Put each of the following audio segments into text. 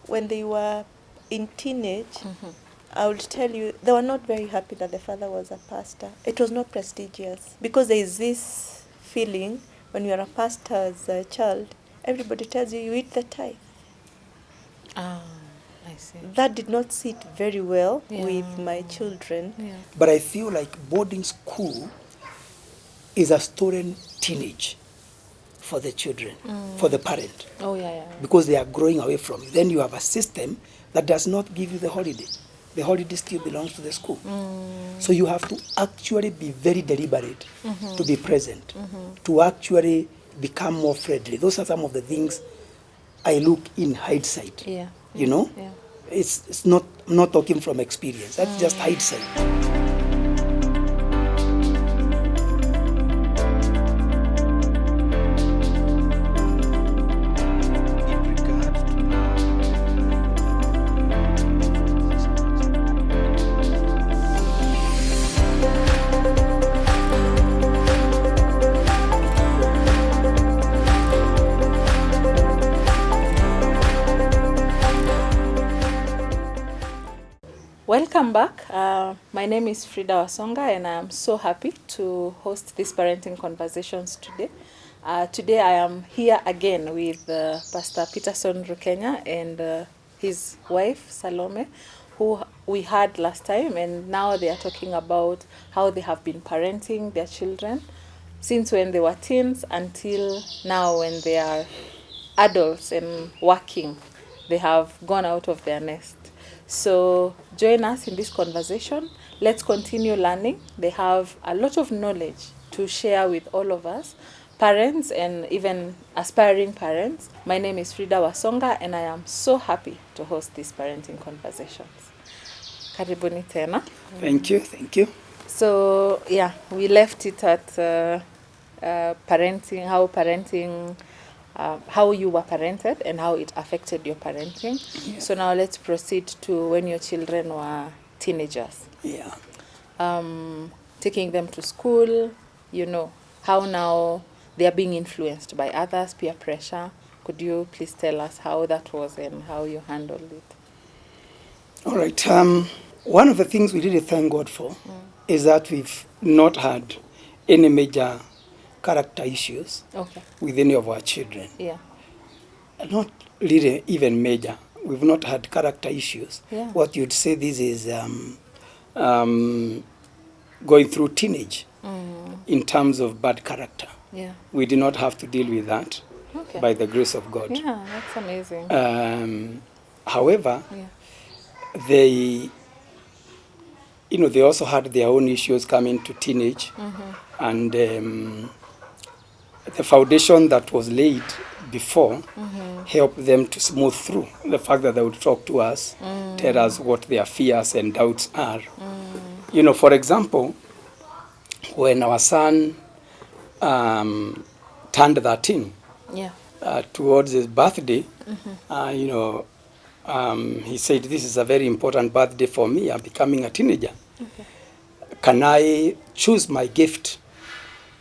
when they were in teenage, I would tell you, they were not very happy that the father was a pastor. It was not prestigious because there is this feeling when you're a pastor's child, everybody tells you you eat the tithe. Ah, I see. That did not sit very well Yeah. with my children. Yeah. But I feel like boarding school is a stolen teenage for the children, for the parent, Oh, yeah. because they are growing away from you. Then you have a system that does not give you the holiday. The holiday still belongs to the school. So you have to actually be very deliberate to be present, to actually become more friendly. Those are some of the things I look in hindsight. Yeah. You know? Yeah. It's not, I'm not talking from experience. That's just hindsight. Welcome back. My name is Frida Wasonga, and I am so happy to host these parenting conversations today. Today I am here again with Pastor Peterson Rukenya and his wife Salome, who we had last time, and now they are talking about how they have been parenting their children since when they were teens until now when they are adults and working. They have gone out of their nest. So join us in this conversation. Let's continue learning. They have a lot of knowledge to share with all of us, parents and even aspiring parents. My name is Frida Wasonga, and I am so happy to host these parenting conversations. Karibuni tena. Thank you. So yeah, we left it at parenting, how you were parented and how it affected your parenting. Yeah. So now let's proceed to when your children were teenagers. Yeah. Taking them to school, how now they are being influenced by others, peer pressure. Could you please tell us how that was and how you handled it? All right. One of the things we really thank God for is that we've not had any major character issues with any of our children. Yeah. Not really even major. We've not had character issues. Yeah. What you'd say this is going through teenage in terms of bad character. Yeah. We did not have to deal with that by the grace of God. Yeah, that's amazing. However, they also had their own issues coming to teenage, and the foundation that was laid before helped them to smooth through the fact that they would talk to us, tell us what their fears and doubts are. For example, when our son turned 13, towards his birthday, he said, "This is a very important birthday for me. I'm becoming a teenager. Can I choose my gift?"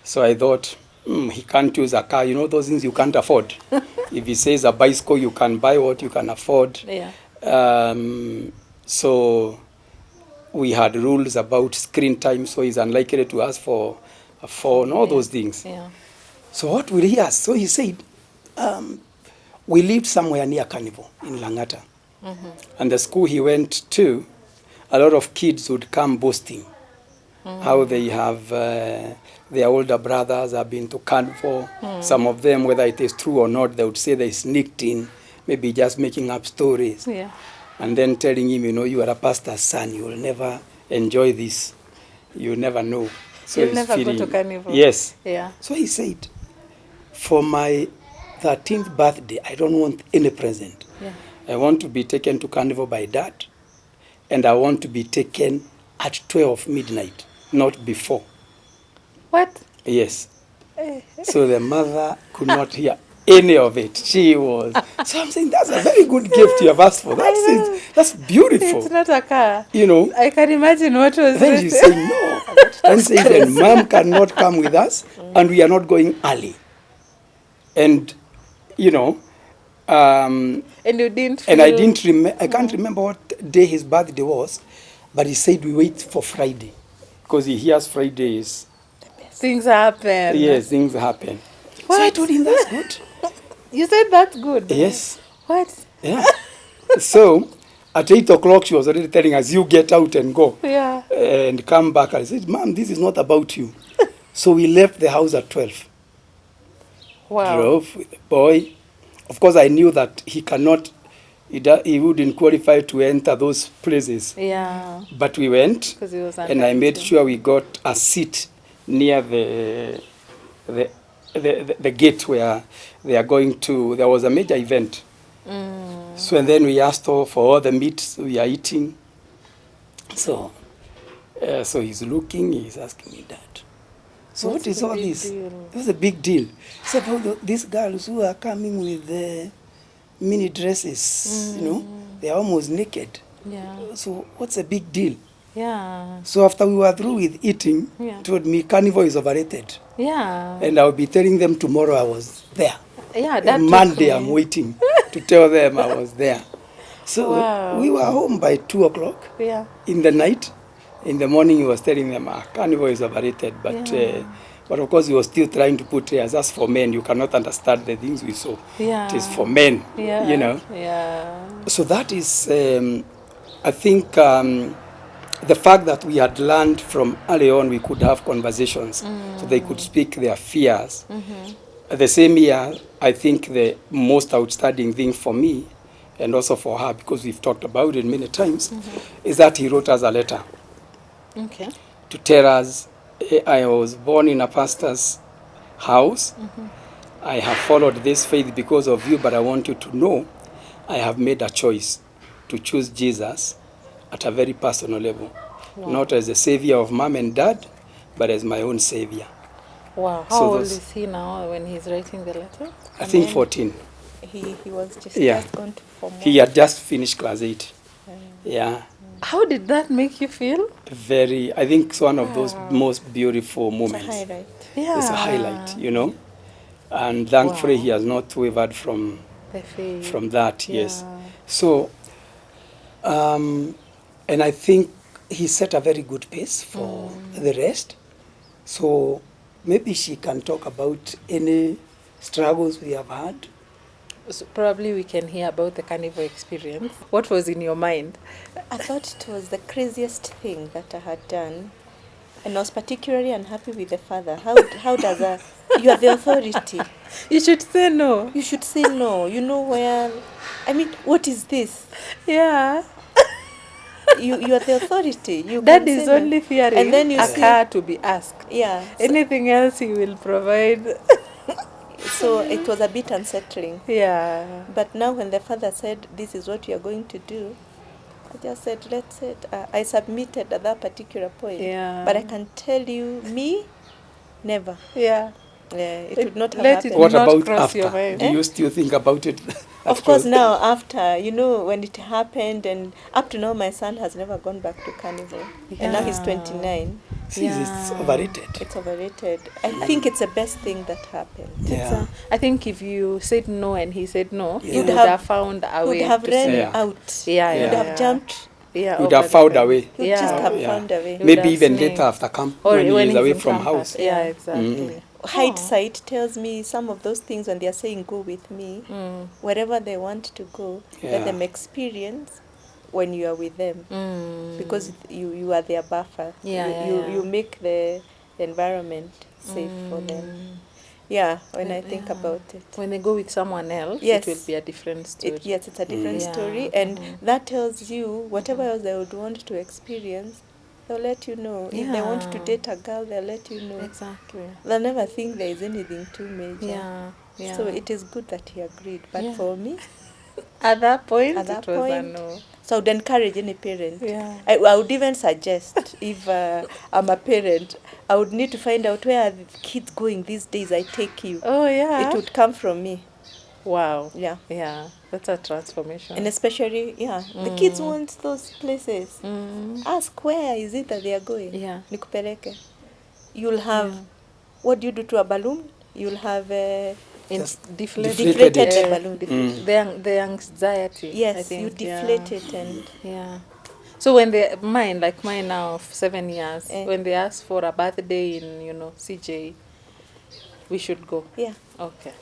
So I thought, he can't choose a car. Those things you can't afford. If he says a bicycle, you can buy what you can afford. Yeah. So we had rules about screen time, so he's unlikely to ask for a phone, all those things. Yeah. So what will he ask? So he said, we lived somewhere near Carnival in Langata. And the school he went to, a lot of kids would come boasting how they have their older brothers have been to Carnival. Some of them, whether it is true or not, they would say they sneaked in, maybe just making up stories. Yeah. And then telling him, you are a pastor's son, you will never enjoy this. You'll never know. So You'll never go to Carnival. Yes. Yeah. So he said, for my 13th birthday, I don't want any present. Yeah. I want to be taken to Carnival by Dad, and I want to be taken at 12 midnight, not before. What? Yes. So the mother could not hear any of it. She was. So I'm saying that's a very good gift you have asked for. That's it. That's beautiful. It's not a car. I can imagine what was then it. you say no. And say then mom cannot come with us, and we are not going early. And And you didn't I feel- didn't I can't remember what day his birthday was, but he said we wait for Friday because he hears Fridays. things happen. Yes, things happen. So I What? told him that's good. You said that's good. Yes. What? Yeah. So at 8 o'clock, she was already telling us, you get out and go. Yeah. And come back. I said, Mom, this is not about you. So we left the house at 12. Wow. Drove with the boy. Of course, I knew that he cannot, he wouldn't qualify to enter those places. Yeah. But we went, 'Cause he was and I made 18. sure we got a seat near the gate where they are going to. There was a major event. So and then we asked for all the meat we are eating. So, so he's looking, he's asking me, Dad, so What's what is the all big this? deal? It was a big deal. It's about these girls who are coming with mini dresses, you know, they are almost naked. Yeah. So what's a big deal? Yeah. So after we were through with eating, Yeah. told me carnival is overrated. Yeah. And I'll be telling them tomorrow I was there. Yeah, that And took Monday me. I'm waiting to tell them I was there. So Wow. we were home by 2 o'clock Yeah. in the night. In the morning he was telling them carnival is overrated. But Yeah. but of course he was still trying to put as us for men, you cannot understand the things we saw. Yeah. It is for men, Yeah. you know. Yeah. So that is, I think, the fact that we had learned from early on, we could have conversations so they could speak their fears. The same year, I think the most outstanding thing for me, and also for her, because we've talked about it many times, is that he wrote us a letter Okay. to tell us, I was born in a pastor's house. I have followed this faith because of you, but I want you to know I have made a choice to choose Jesus at a very personal level. Wow. Not as the savior of mom and dad, but as my own savior. Wow. How So old those- is he now when he's writing the letter? I think Amen. 14. He was just, Yeah. just gone to Form 1. He had just finished class 8. Yeah. How did that make you feel? Very, I think it's one of those most beautiful It's a moments. highlight. Yeah. It's a highlight, you know. And thankfully Wow. he has not wavered from The faith. that, yes. Yeah. So, and I think he set a very good pace for the rest. So maybe she can talk about any struggles we have had. So probably we can hear about the carnival experience. What was in your mind? I thought it was the craziest thing that I had done. And I was particularly unhappy with the father. How does a... You are the authority. You should say no. You should say no. You know where... I mean, what is this? Yeah. You are the authority. You That can is say no. only fearing And then you a see... car to be asked. Yeah. Anything else he will provide. So it was a bit unsettling. Yeah. But now when the father said, this is what you are going to do, I just said, let's it. I submitted at that particular point. Yeah. But I can tell you, me, never. Yeah. Yeah, it would not have Let it happened. What not about cross your after? mind. Do you still think about it? Of course, now after, you know, when it happened, and up to now, my son has never gone back to carnival. And now he's Yeah. 29. See, it's Yeah. overrated. It's overrated. I think it's the best thing that happened. Yeah. I think if you said no and he said no, Yeah. you would You'd have, have- found a He would way have to run say- Yeah. out. Yeah, He yeah, would yeah. have jumped. Yeah, Would over have the found fence. a way. He would Yeah. just have Yeah. found a way. would Maybe have even sneaked. later after camp, Or when he is he's away in from campus. house. Yeah, Yeah. exactly. Hindsight tells me some of those things when they are saying go with me, wherever they want to go, Yeah. let them experience when you are with them. Because you are their buffer. Yeah, you, yeah, you, yeah. you make the environment safe for them. Yeah, when I think about it. When they go with someone else, Yes. it will be a different story. Yes, it's a different Yeah. story. And that tells you whatever else they would want to experience, they'll let you know. If they want to Yeah. date a girl, they'll let you know. Exactly. They'll never think there is anything too major. Yeah. Yeah. So it is good that he agreed. But Yeah. for me, At that point, at that it was a point, no. so I would encourage any parent. Yeah. I would even suggest, if I'm a parent, I would need to find out where are the kids going these days. I take you. Oh, yeah. It would come from me. Wow. Yeah. Yeah. That's a transformation. And especially, the kids want those places. Ask where is it that they are going. Yeah. Nikupeleke. You'll have, what do you do to a balloon? You'll have Deflated the balloon. The anxiety. Yes, I think, you deflate it and yeah. So when mine now of 7 years, Eh. when they ask for a birthday in, CJ, we should go. yeah, Okay.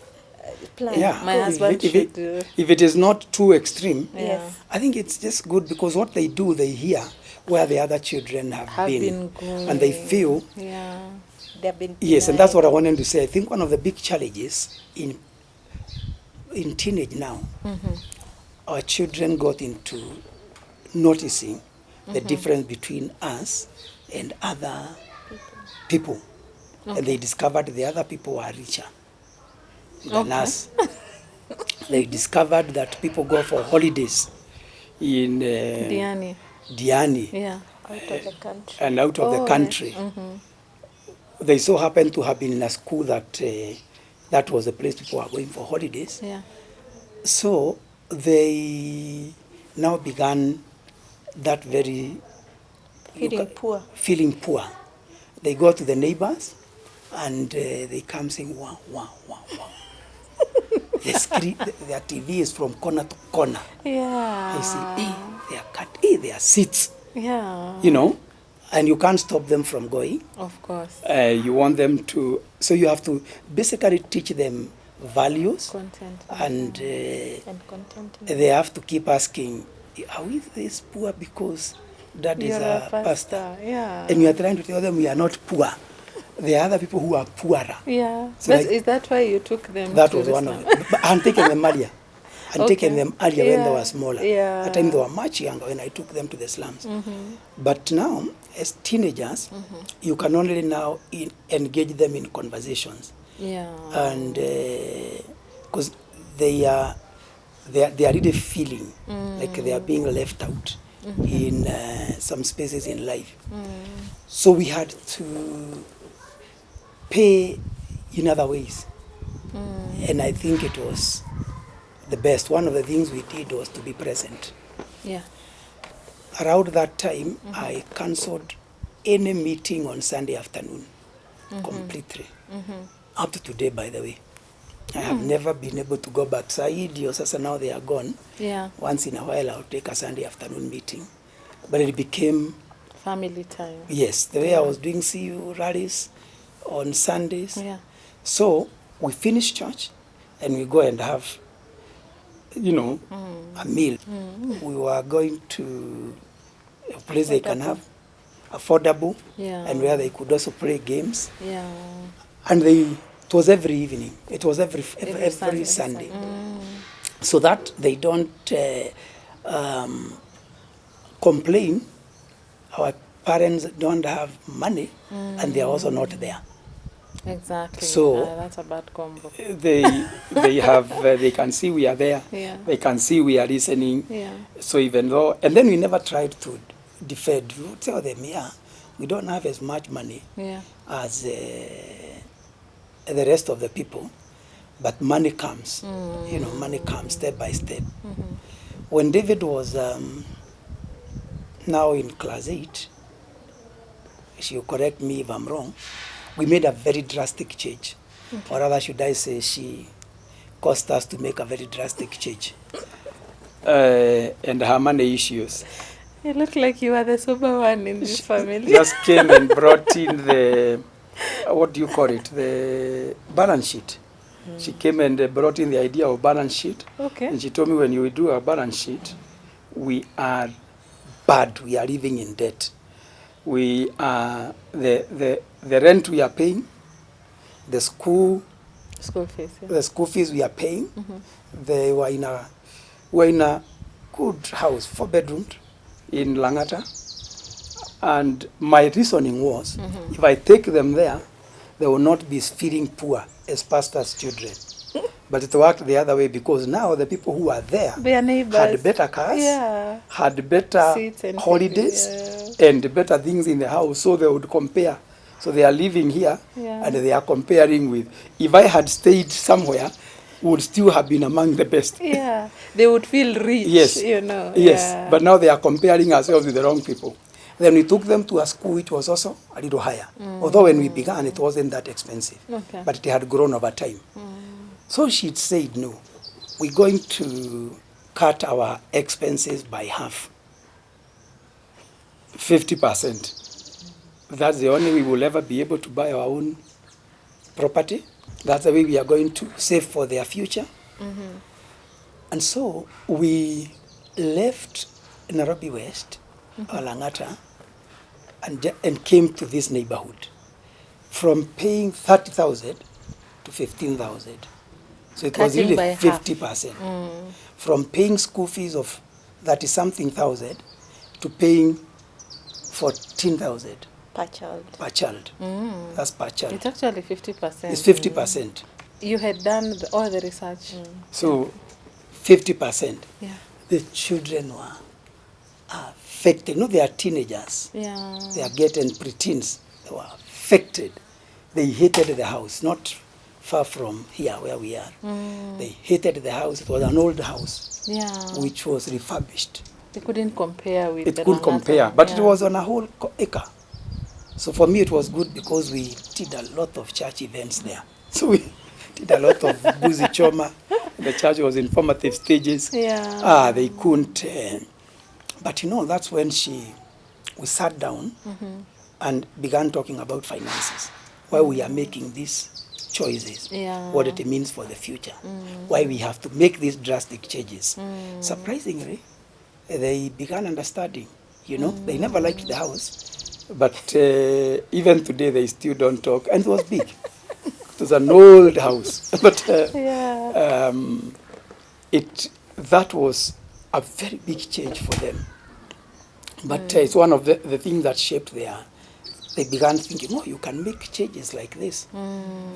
plan. Yeah. My husband should do. If it is not too extreme, Yes. I think it's just good because what they do, they hear where the other children have been going. and they feel. Yeah. They've been Yes, and that's what I denied. wanted to say. I think one of the big challenges in teenage now, our children got into noticing the difference between us and other people. And they discovered the other people were richer than us. They discovered that people go for holidays in Diani. Yeah. Out of the country. and out of the country. They so happened to have been in a school that that was the place people were going for holidays. Yeah. So they now began that very Feeling poor. They go to the neighbors and they come saying, wow, wow, wow, wow. The screen, their TV is from corner to corner. Yeah. I see, their seats, Yeah. and you can't stop them from going. Of course. You want them to, so you have to basically teach them values. Content. And content. they have to keep asking, are we this poor because dad is a pastor? Yeah. And we are trying to tell them we are not poor. There are other people who are poorer. Yeah. So Is that why you took them that to was one of Islam? it. But I'm taking them earlier. I'm taking them earlier when they were smaller. Yeah. At the time they were much younger when I took them to the slums. But now, as teenagers, you can only now engage them in conversations. Yeah. And because they are really feeling like they are being left out in some spaces in life. So we had to pay in other ways. And I think it was the best. One of the things we did was to be present. Yeah. Around that time, I cancelled any meeting on Sunday afternoon completely. Up to today, by the way. I have never been able to go back. Saidi or Sasa, now they are gone. Yeah. Once in a while, I'll take a Sunday afternoon meeting. But it became... family time. Yes, the way I was doing CU rallies on Sundays. Yeah. So we finish church and we go and have, a meal. We were going to a place they can have affordable, and where they could also play games. Yeah. And it was every evening. It was every Sunday. So that they don't complain. Our parents don't have money, and they are also not there. Exactly. So that's a bad combo. they have they can see we are there. Yeah. They can see we are listening. Yeah. So even though, and then we never tried to defend. We would tell them, we don't have as much money as the rest of the people, but money comes. Money comes step by step. When David was now in class 8, she'll correct me if I'm wrong, we made a very drastic change. Or rather, should I say, she caused us to make a very drastic change. And her money issues. You look like you are the sober one in this family. Just came and brought in the, what do you call it, the balance sheet. She came and brought in the idea of balance sheet. Okay. And she told me, when you do a balance sheet, we are bad. We are living in debt. We are the rent we are paying, the school fees. Yeah. the school fees we are paying. They were in a good house, 4 bedrooms in Langata. And my reasoning was, if I take them there, they will not be feeling poor as pastors' children. But it worked the other way, because now the people who are there had better cars, had better holidays, and better things in the house, so they would compare. So they are living here, and they are comparing with, if I had stayed somewhere, would still have been among the best. Yeah, they would feel rich, Yes. Yes, but now they are comparing ourselves with the wrong people. Then we took them to a school which was also a little higher. Although when we began, it wasn't that expensive. But it had grown over time. So she'd said, no, we're going to cut our expenses by half, 50%. That's the only way we will ever be able to buy our own property. That's the way we are going to save for their future. And so we left Nairobi West, or Langata, and came to this neighborhood from paying 30,000 to 15,000. So it was Cutting really by half. 50%. From paying school fees of 30-something thousand to paying 14,000 Per child. per child. That's per child. It's actually 50%. It's 50%. You had done all the research. So 50%. Yeah. The children were affected. No, they are teenagers. Yeah. They are getting preteens. They were affected. They hated the house, not far from here where we are. They hated the house. It was an old house, Yeah. which was refurbished. They couldn't compare with It the couldn't Langata. compare, but it Yeah. was on a whole acre. So for me, it was good because we did a lot of church events there. So we did a lot of buzi choma. The church was in formative stages. Yeah. They couldn't. But you know, that's when we sat down and began talking about finances, why we are making these choices, Yeah. what it means for the future, why we have to make these drastic changes. Surprisingly, they began understanding. You know, they never liked the house, but even today they still don't talk. And it was big. It was an old house, but Yeah. that was a very big change for them. But it's one of the things that shaped they began thinking, oh, you can make changes like this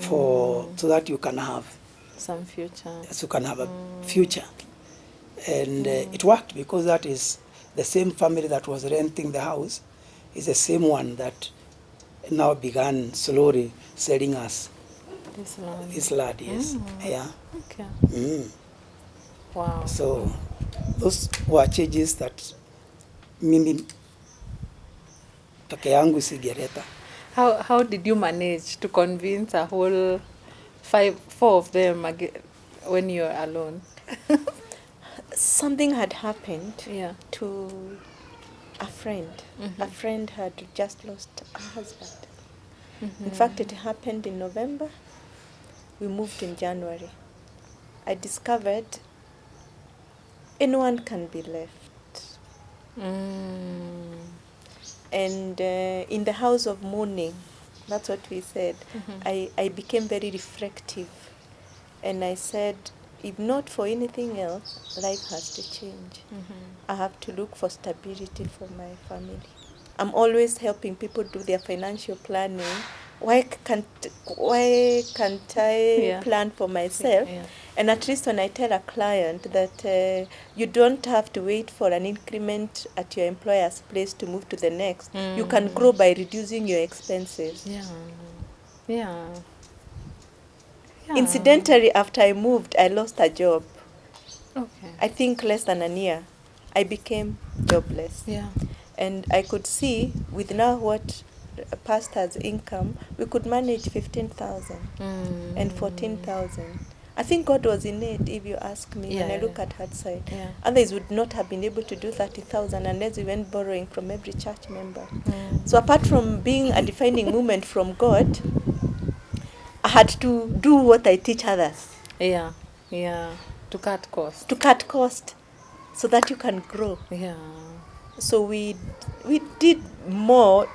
so that you can have Some future. so you can have a future. And it worked because that is the same family that was renting the house is the same one that now began slowly selling us This land. this land, yes. Yeah. Okay. Mm. Wow. So those were changes that mimi peke yangu sigereta. How did you manage to convince a whole four of them when you were alone? Something had happened Yeah. to a friend. A friend had just lost a husband. In fact, it happened in November. We moved in January. I discovered anyone can be left. And in the house of mourning, that's what we said, I became very reflective. And I said, if not for anything else, life has to change. I have to look for stability for my family. I'm always helping people do their financial planning. Why can't I plan for myself? Yeah. And at least when I tell a client that you don't have to wait for an increment at your employer's place to move to the next, you can grow by reducing your expenses. Yeah. Yeah. Yeah. Incidentally, after I moved, I lost a job. Okay. I think less than a year. I became jobless. Yeah. And I could see with now what a pastor's income, we could manage 15,000 and 14,000. I think God was in it, if you ask me, when I look at her side. Yeah. Others would not have been able to do 30,000 unless we went borrowing from every church member. So apart from being a defining moment from God, I had to do what I teach others. Yeah. Yeah. To cut costs. To cut cost so that you can grow. Yeah. So we did more.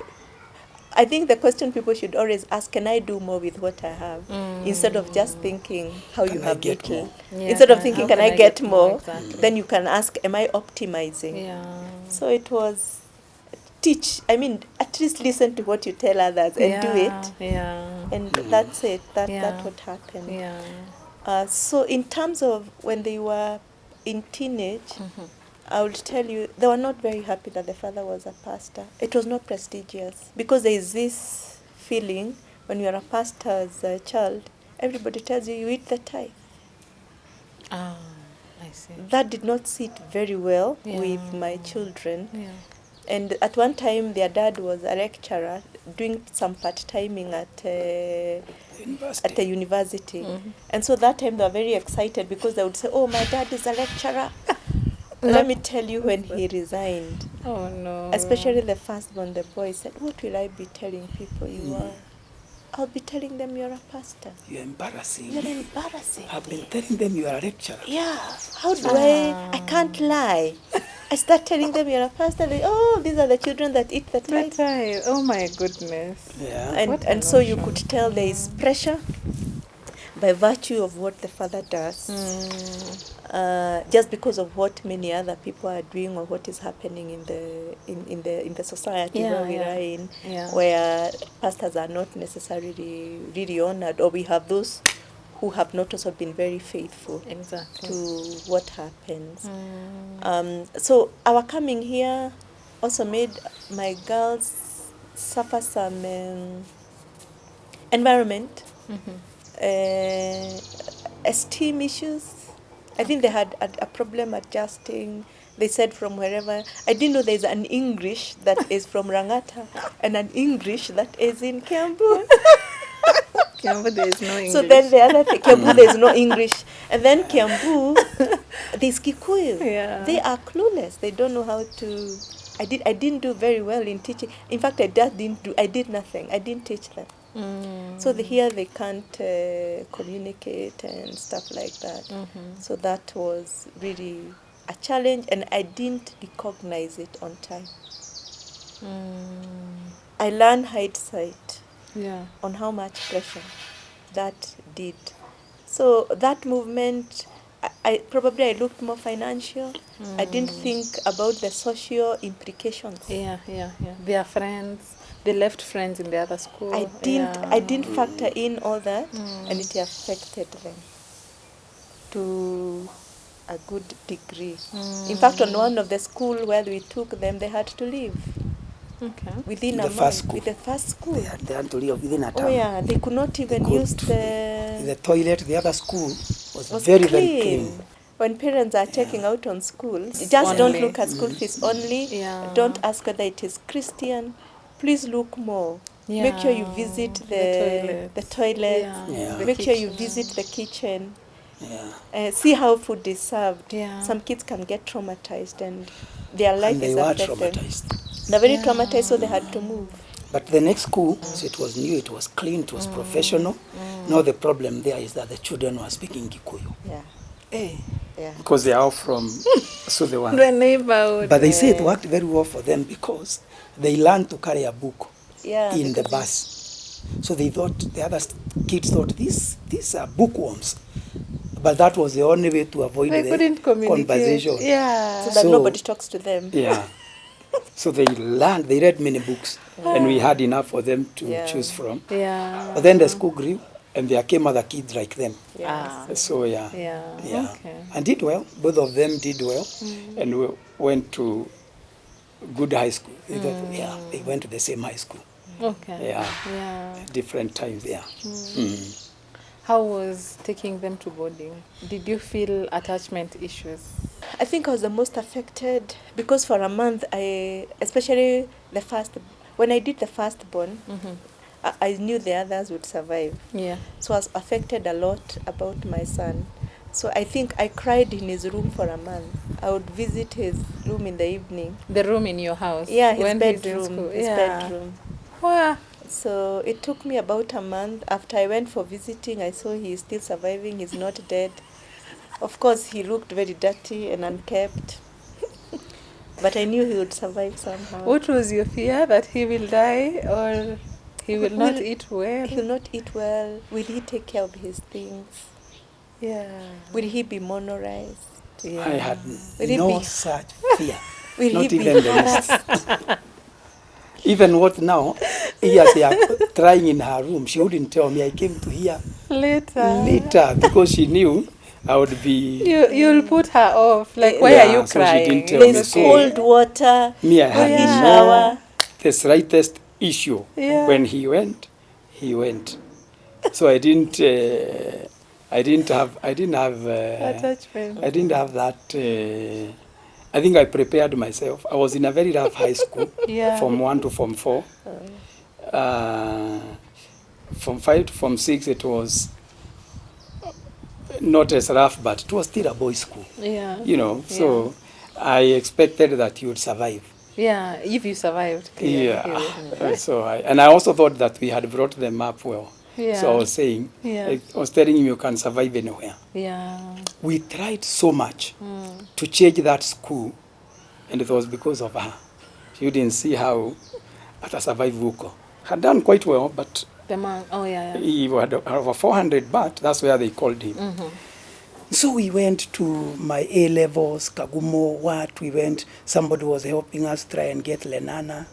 I think the question people should always ask, can I do more with what I have? Instead of just thinking how you Can I have get little. more? Yeah, Instead of how thinking, can can I get more? Exactly. Then you can ask, am I optimizing? Yeah. So it was at least listen to what you tell others and do it. Yeah. And that's it. That's Yeah. what happened. Yeah. So in terms of when they were in teenage, I will tell you, they were not very happy that the father was a pastor. It was not prestigious because there is this feeling when you are a pastor's child, everybody tells you eat the tithe. Ah, I see. That did not sit very well Yeah. with my children. Yeah. And at one time, their dad was a lecturer doing some part-timing at a university. And so that time they were very excited because they would say, oh, my dad is a lecturer. Let me tell you, when he resigned, Oh no. especially the firstborn, the boy said, what will I be telling people you are? I'll be telling them you're a pastor. You're embarrassing. You're embarrassing. I've been telling them you are a lecturer. Yeah. How do I can't lie. I start telling them you're a pastor. They, oh, these are the children that eat the tithe. Oh my goodness. Yeah. And so you could tell there is pressure by virtue of what the father does, just because of what many other people are doing or what is happening in the society where we are in, where pastors are not necessarily really honored, or we have those who have not also been very faithful to what happens. So our coming here also made my girls suffer some environment, esteem issues. I think they had a problem adjusting. They said from wherever. I didn't know there's an English that is from Rangata and an English that is in Kiambu. Kiambu, there is no English. So then the other thing, Kiambu, there is no English. And then Kiambu, there's Kikuyu. Yeah. They are clueless. They don't know how to. I didn't do very well in teaching. In fact, I did nothing. I didn't teach them. So here they can't communicate and stuff like that. So that was really a challenge, and I didn't recognize it on time. I learned hindsight on how much pressure that did. So that movement, I probably looked more financial. I didn't think about the social implications. Their friends. They left friends in the other school. I didn't factor in all that, and it affected them to a good degree. In fact, on one of the school where we took them, they had to leave. Within a month. With the first school. They had to leave within a term. Oh yeah, they could not even use the toilet. The other school was very, very clean. When parents are checking out on schools, just don't look at school fees only. Don't ask whether it is Christian. Please look more. Make sure you visit the toilet. Make sure you visit the kitchen. See how food is served. Some kids can get traumatized, and their life is affected. Traumatized. They're very traumatized, so they had to move. But the next school, so it was new, it was clean, it was professional. Now the problem there is that the children were speaking Kikuyu. Because they are all from the neighborhood. But they say it worked very well for them because they learned to carry a book in the bus. So they thought, the other kids thought, these are bookworms. But that was the only way to avoid the conversation. So that nobody talks to them. So they read many books, and we had enough for them to choose from. But then the school grew, and there came other kids like them. So and did well. Both of them did well, and we went to good high school. They went to the same high school. Different times. How was taking them to boarding? Did you feel attachment issues? I think I was the most affected because for a month, especially when I did the firstborn, I knew the others would survive. So I was affected a lot about my son. So I think I cried in his room for a month. I would visit his room in the evening. The room in your house? His bedroom. His bedroom. Wow. So it took me about a month. After I went for visiting, I saw he is still surviving. He's not dead. Of course, he looked very dirty and unkempt. But I knew he would survive somehow. What was your fear? That he will die or he will not eat well? He will not eat well. Will he take care of his things? Will he be monorized? I had no such fear. Not even the least. Even what now, here they are trying in her room. She wouldn't tell me. I came to hear later because she knew I would be... You'll put her off. Like, why are you crying? She didn't tell me. There's cold water. Me, I had no the slightest issue. When he went. So I didn't have attachment. I didn't have that I think I prepared myself. I was in a very rough high school, Yeah. from 1 to Form 4. From 5 to Form 6, it was not as rough, but it was still a boys' school. Yeah. You know, so I expected that you would survive. Yeah, if you survived. Clearly. Yeah. So I also thought that we had brought them up well. Yeah. So I was saying, Yeah. I was telling him you can survive anywhere. Yeah. We tried so much to change that school, and it was because of her. You didn't see how ata survive huko. Had done quite well, but The man. Oh yeah. he had over 400, but that's where they called him. So we went to my A levels, Kagumo, we went, somebody was helping us try and get Lenana.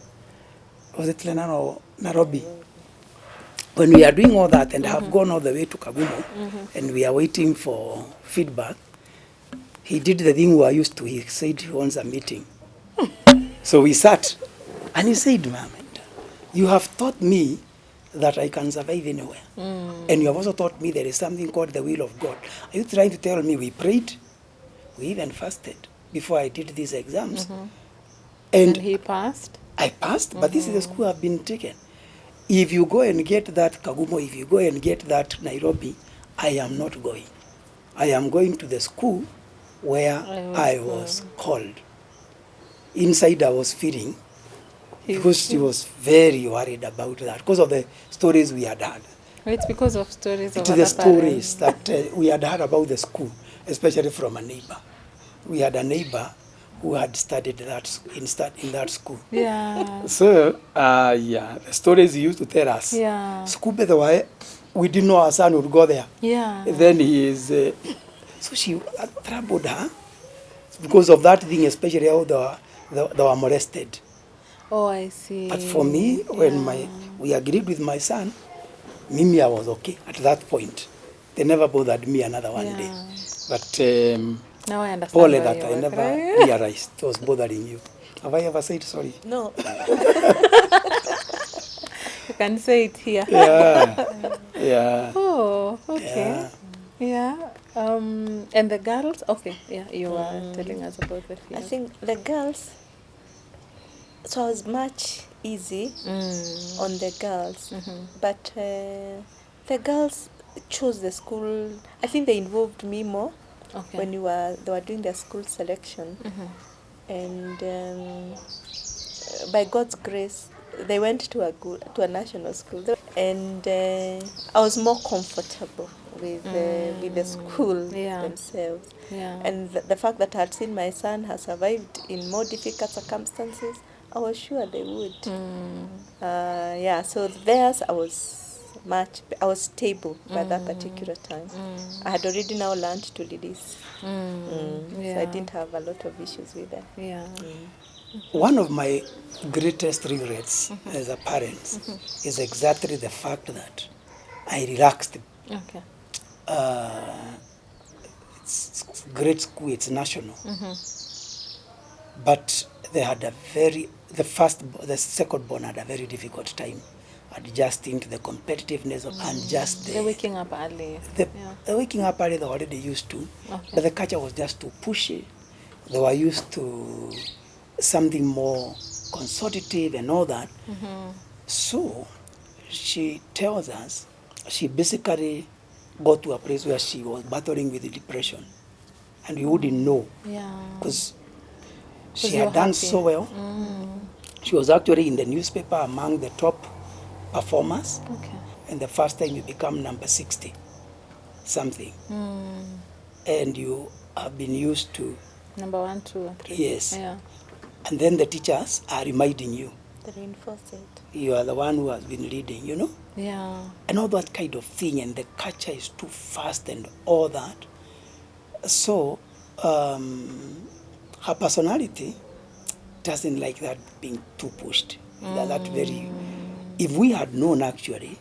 Was it Lenana or Nairobi? When we are doing all that and have gone all the way to Kagumo, and we are waiting for feedback, he did the thing we are used to. He said he wants a meeting. So we sat, and he said, Ma'am, you have taught me that I can survive anywhere. And you have also taught me there is something called the will of God. Are you trying to tell me we prayed? We even fasted before I did these exams. And he passed? I passed, but this is the school I've been taken. If you go and get that Kagumo, if you go and get that Nairobi, I am not going. I am going to the school where I was called. Inside I was feeling, because she was very worried about that, because of the stories we had had. It's because of stories of It is the stories that we had heard about the school, especially from a neighbor. We had a neighbor who had studied that in that school. Yeah. So, the stories he used to tell us. Yeah. School, by the way, we didn't know our son would go there. Yeah. Then he is, so she troubled her because of that thing, especially how they were molested. Oh, I see. But for me, when we agreed with my son, Mimi, I was okay at that point. They never bothered me another one day. But now I understand. Paul, that I never realized it was bothering you. Have I ever said sorry? No. You can say it here. Yeah. Oh, okay. Yeah. And the girls? Okay. Yeah, you were telling us about the fear. I think the girls, so I was much easy on the girls, but the girls chose the school. I think they involved me more when they were doing their school selection, and by God's grace, they went to a national school, and I was more comfortable with the school themselves. Yeah. And the fact that I had seen my son has survived in more difficult circumstances, I was sure they would. So theirs, I was stable by that particular time. I had already now learned to release. So I didn't have a lot of issues with them. Yeah. One of my greatest regrets as a parent is exactly the fact that I relaxed. Okay. It's great school, it's national. But they had the second born had a very difficult time adjusting to the competitiveness of and just the waking up early. The waking up early they were already used to, but the culture was just too pushy. They were used to something more consultative and all that. So she tells us she basically got to a place where she was battling with depression, and we wouldn't know because she had done so well. She was actually in the newspaper among the top performers, and the first time you become number 60 something, and you have been used to number 1, 2, 3. Yes. And then the teachers are reminding you. They reinforce it. You are the one who has been leading, you know? Yeah. And all that kind of thing, and the culture is too fast and all that. So, her personality doesn't like that being too pushed. That very, if we had known actually,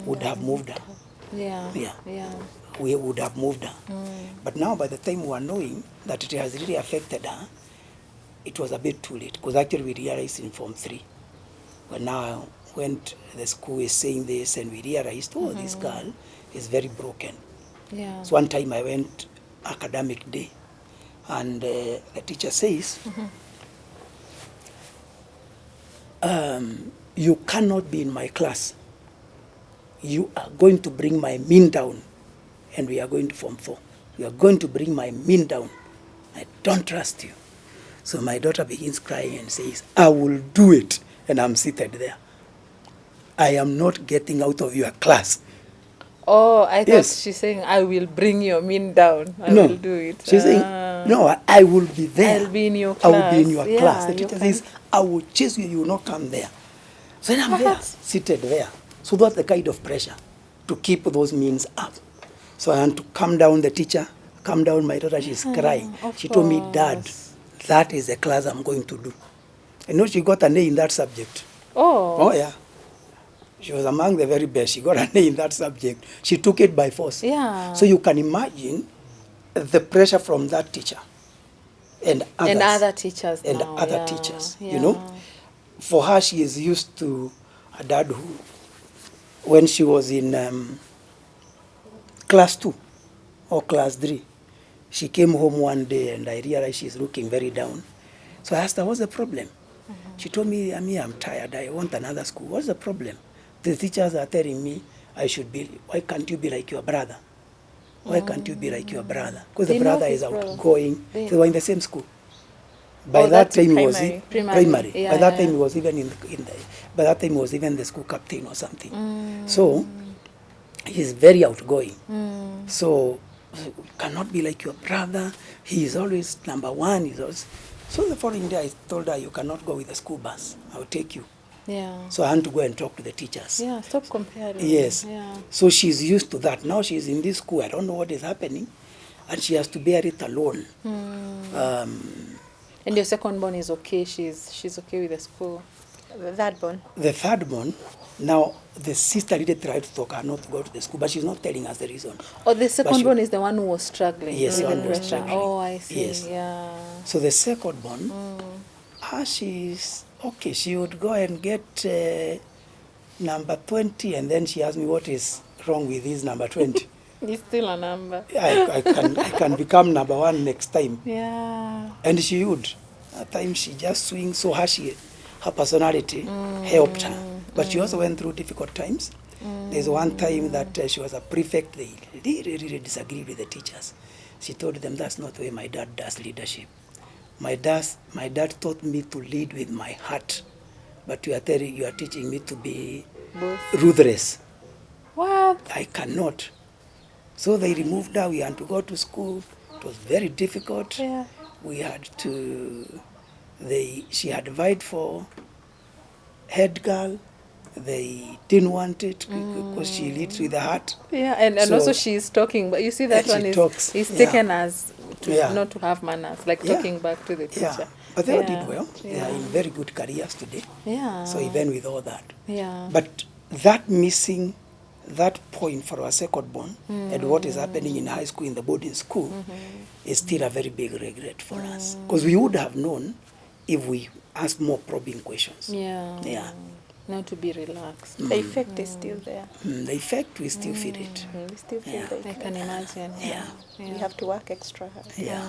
would have moved her. We would have moved her. But now by the time we are knowing that it has really affected her, it was a bit too late, because actually we realized in Form 3. When now went the school is saying this, and we realized, this girl is very broken. So one time I went academic day, And the teacher says, you cannot be in my class. You are going to bring my mean down, and we are going to Form 4. You are going to bring my mean down. I don't trust you. So my daughter begins crying and says, I will do it. And I'm seated there. I am not getting out of your class. Oh, I thought Yes. she's saying, I will bring your mean down. I No. will do it. She's saying, no, I will be there. I'll be in your I will be in class. your Yeah, class. The you teacher can- says, I will chase you, you will not come there. So then I'm there, What? seated there. So that's the kind of pressure to keep those means up. So I had to calm down the teacher, calm down my daughter, she's crying. of She told me, Dad, course. that is the class I'm going to do. And you know, she got an A in that subject. Oh. Oh, yeah. She was among the very best. She got an A in that subject. She took it by force. Yeah. So you can imagine the pressure from that teacher and others. And other teachers And now, other yeah, teachers, yeah. you know. For her, she is used to a dad who, when she was in class 2 or class 3, she came home one day and I realized she's looking very down. So I asked her, what's the problem? She told me, I'm tired. I want another school. What's the problem? The teachers are telling me I should be, why can't you be like your brother? Why can't you be like your brother? Because They the know brother his is brother. outgoing. They- They were in the same school. By Oh, that that's time he was primary. Primary. Yeah, By that time yeah. he was even in the, by that time he was even the school captain or something. So he's very outgoing. So cannot be like your brother. He is always number one. He's always, so the following day I told her, you cannot go with the school bus. I'll take you. Yeah. So I had to go and talk to the teachers. Yeah, stop comparing. Yes. Yeah. So she's used to that. Now she's in this school. I don't know what is happening. And she has to bear it alone. And your second born is okay. She's okay with the school. That one. The third one, now the sister really tried to talk her not to go to the school, but she's not telling us the reason. Oh, the second she- born is the one who was struggling. Yes, with the the one who was pressure. struggling. Oh, I see. Yes. Yeah. So the second one, she's okay. She would go and get number 20, and then she asked me what is wrong with this number 20. It's still a number. I can become number 1 next time. Yeah. And she would. At times she just swings so her personality helped her. But she also went through difficult times. There's one time that she was a prefect. They really disagreed with the teachers. She told them, that's not the way my dad does leadership. My dad taught me to lead with my heart. But you are teaching me to be Both. ruthless. What? I cannot. So they removed her. We had to go to school. It was very difficult. Yeah. We had to, she had vied for head girl. They didn't want it because she leads with the heart. Yeah, and So- also she's talking, but you see that Yeah, she one talks, is yeah. taken as to Yeah. not to have manners, like Yeah. talking back to the teacher. Yeah, but they all Yeah. did well. They are Yeah. in very good careers today. Yeah. So even with all that. Yeah. But that missing that point for our second born and what is happening in high school, in the boarding school, is still a very big regret for us. Because we would have known if we asked more probing questions. Yeah. Yeah. Not to be relaxed. The effect is still there. The effect, we still feel it. We still feel Yeah. the I effect. can imagine. Yeah. We have to work extra hard. Yeah.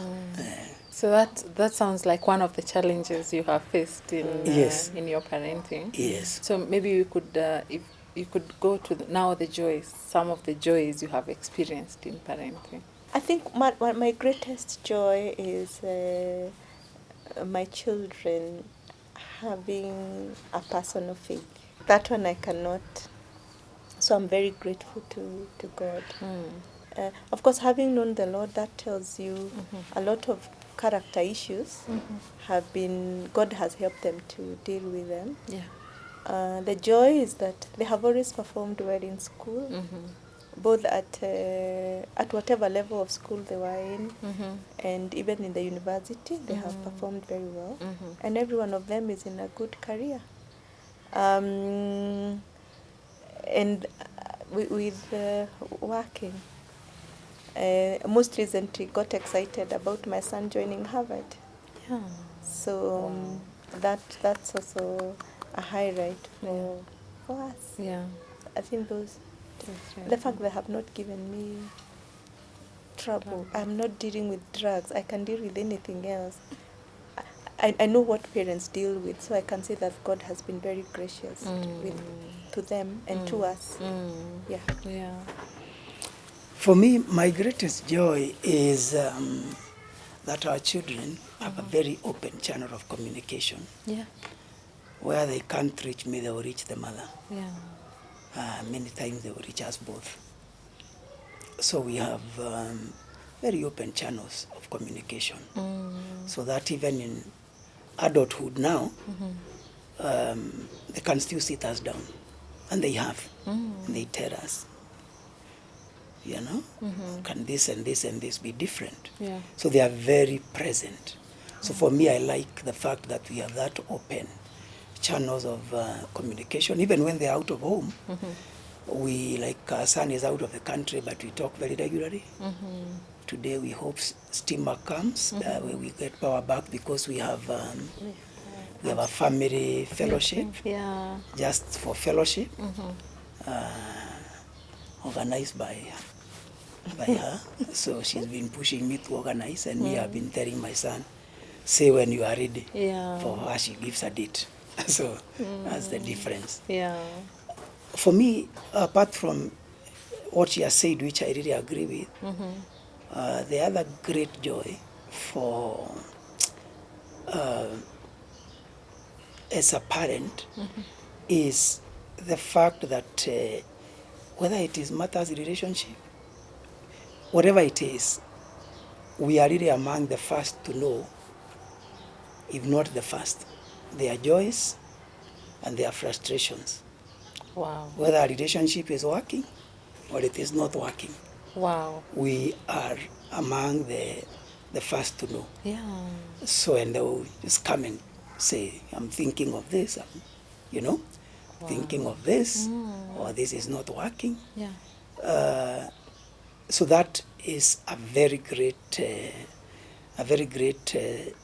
So that sounds like one of the challenges you have faced Yes. in your parenting. Yes. So maybe you could, if you could go to now the joys, some of the joys you have experienced in parenting. I think my greatest joy is my children having a personal faith. That one I cannot. So I'm very grateful to God. Of course, having known the Lord, that tells you a lot of character issues God has helped them to deal with them. Yeah. The joy is that they have always performed well in school, both at whatever level of school they were in, and even in the university, they have performed very well. And every one of them is in a good career. And with working, most recently got excited about my son joining Harvard. Yeah. So that's also a highlight for us. Yeah. I think those, That's right. the fact they have not given me trouble. I'm not dealing with drugs. I can deal with anything else. I know what parents deal with, so I can say that God has been very gracious to them and to us. Yeah. Yeah. For me, my greatest joy is that our children have a very open channel of communication. Yeah. Where they can't reach me, they will reach the mother. Yeah. Many times they will reach us both. So we have very open channels of communication. So that even in adulthood now, they can still sit us down. And they have. And they tell us, you know, can this and this and this be different? Yeah. So they are very present. So for me, I like the fact that we have that open channels of communication, even when they're out of home. We, like our son is out of the country, but we talk very regularly. Today we hope steamer comes, where we get power back, because we have a family fellowship, Yeah. just for fellowship, organized by her. So she's been pushing me to organize, and me, I've been telling my son, say when you are ready. Yeah. For her, she gives a date. So that's the difference. Yeah. For me, apart from what she has said, which I really agree with, the other great joy for as a parent is the fact that whether it is matters relationship, whatever it is, we are really among the first to know, if not the first, their joys and their frustrations. Wow. Whether a relationship is working or it is not working, Wow. we are among the first to know. Yeah. So, and they will just come and say, I'm thinking of this, you know, thinking of this, or this is not working. Yeah. So that is a very great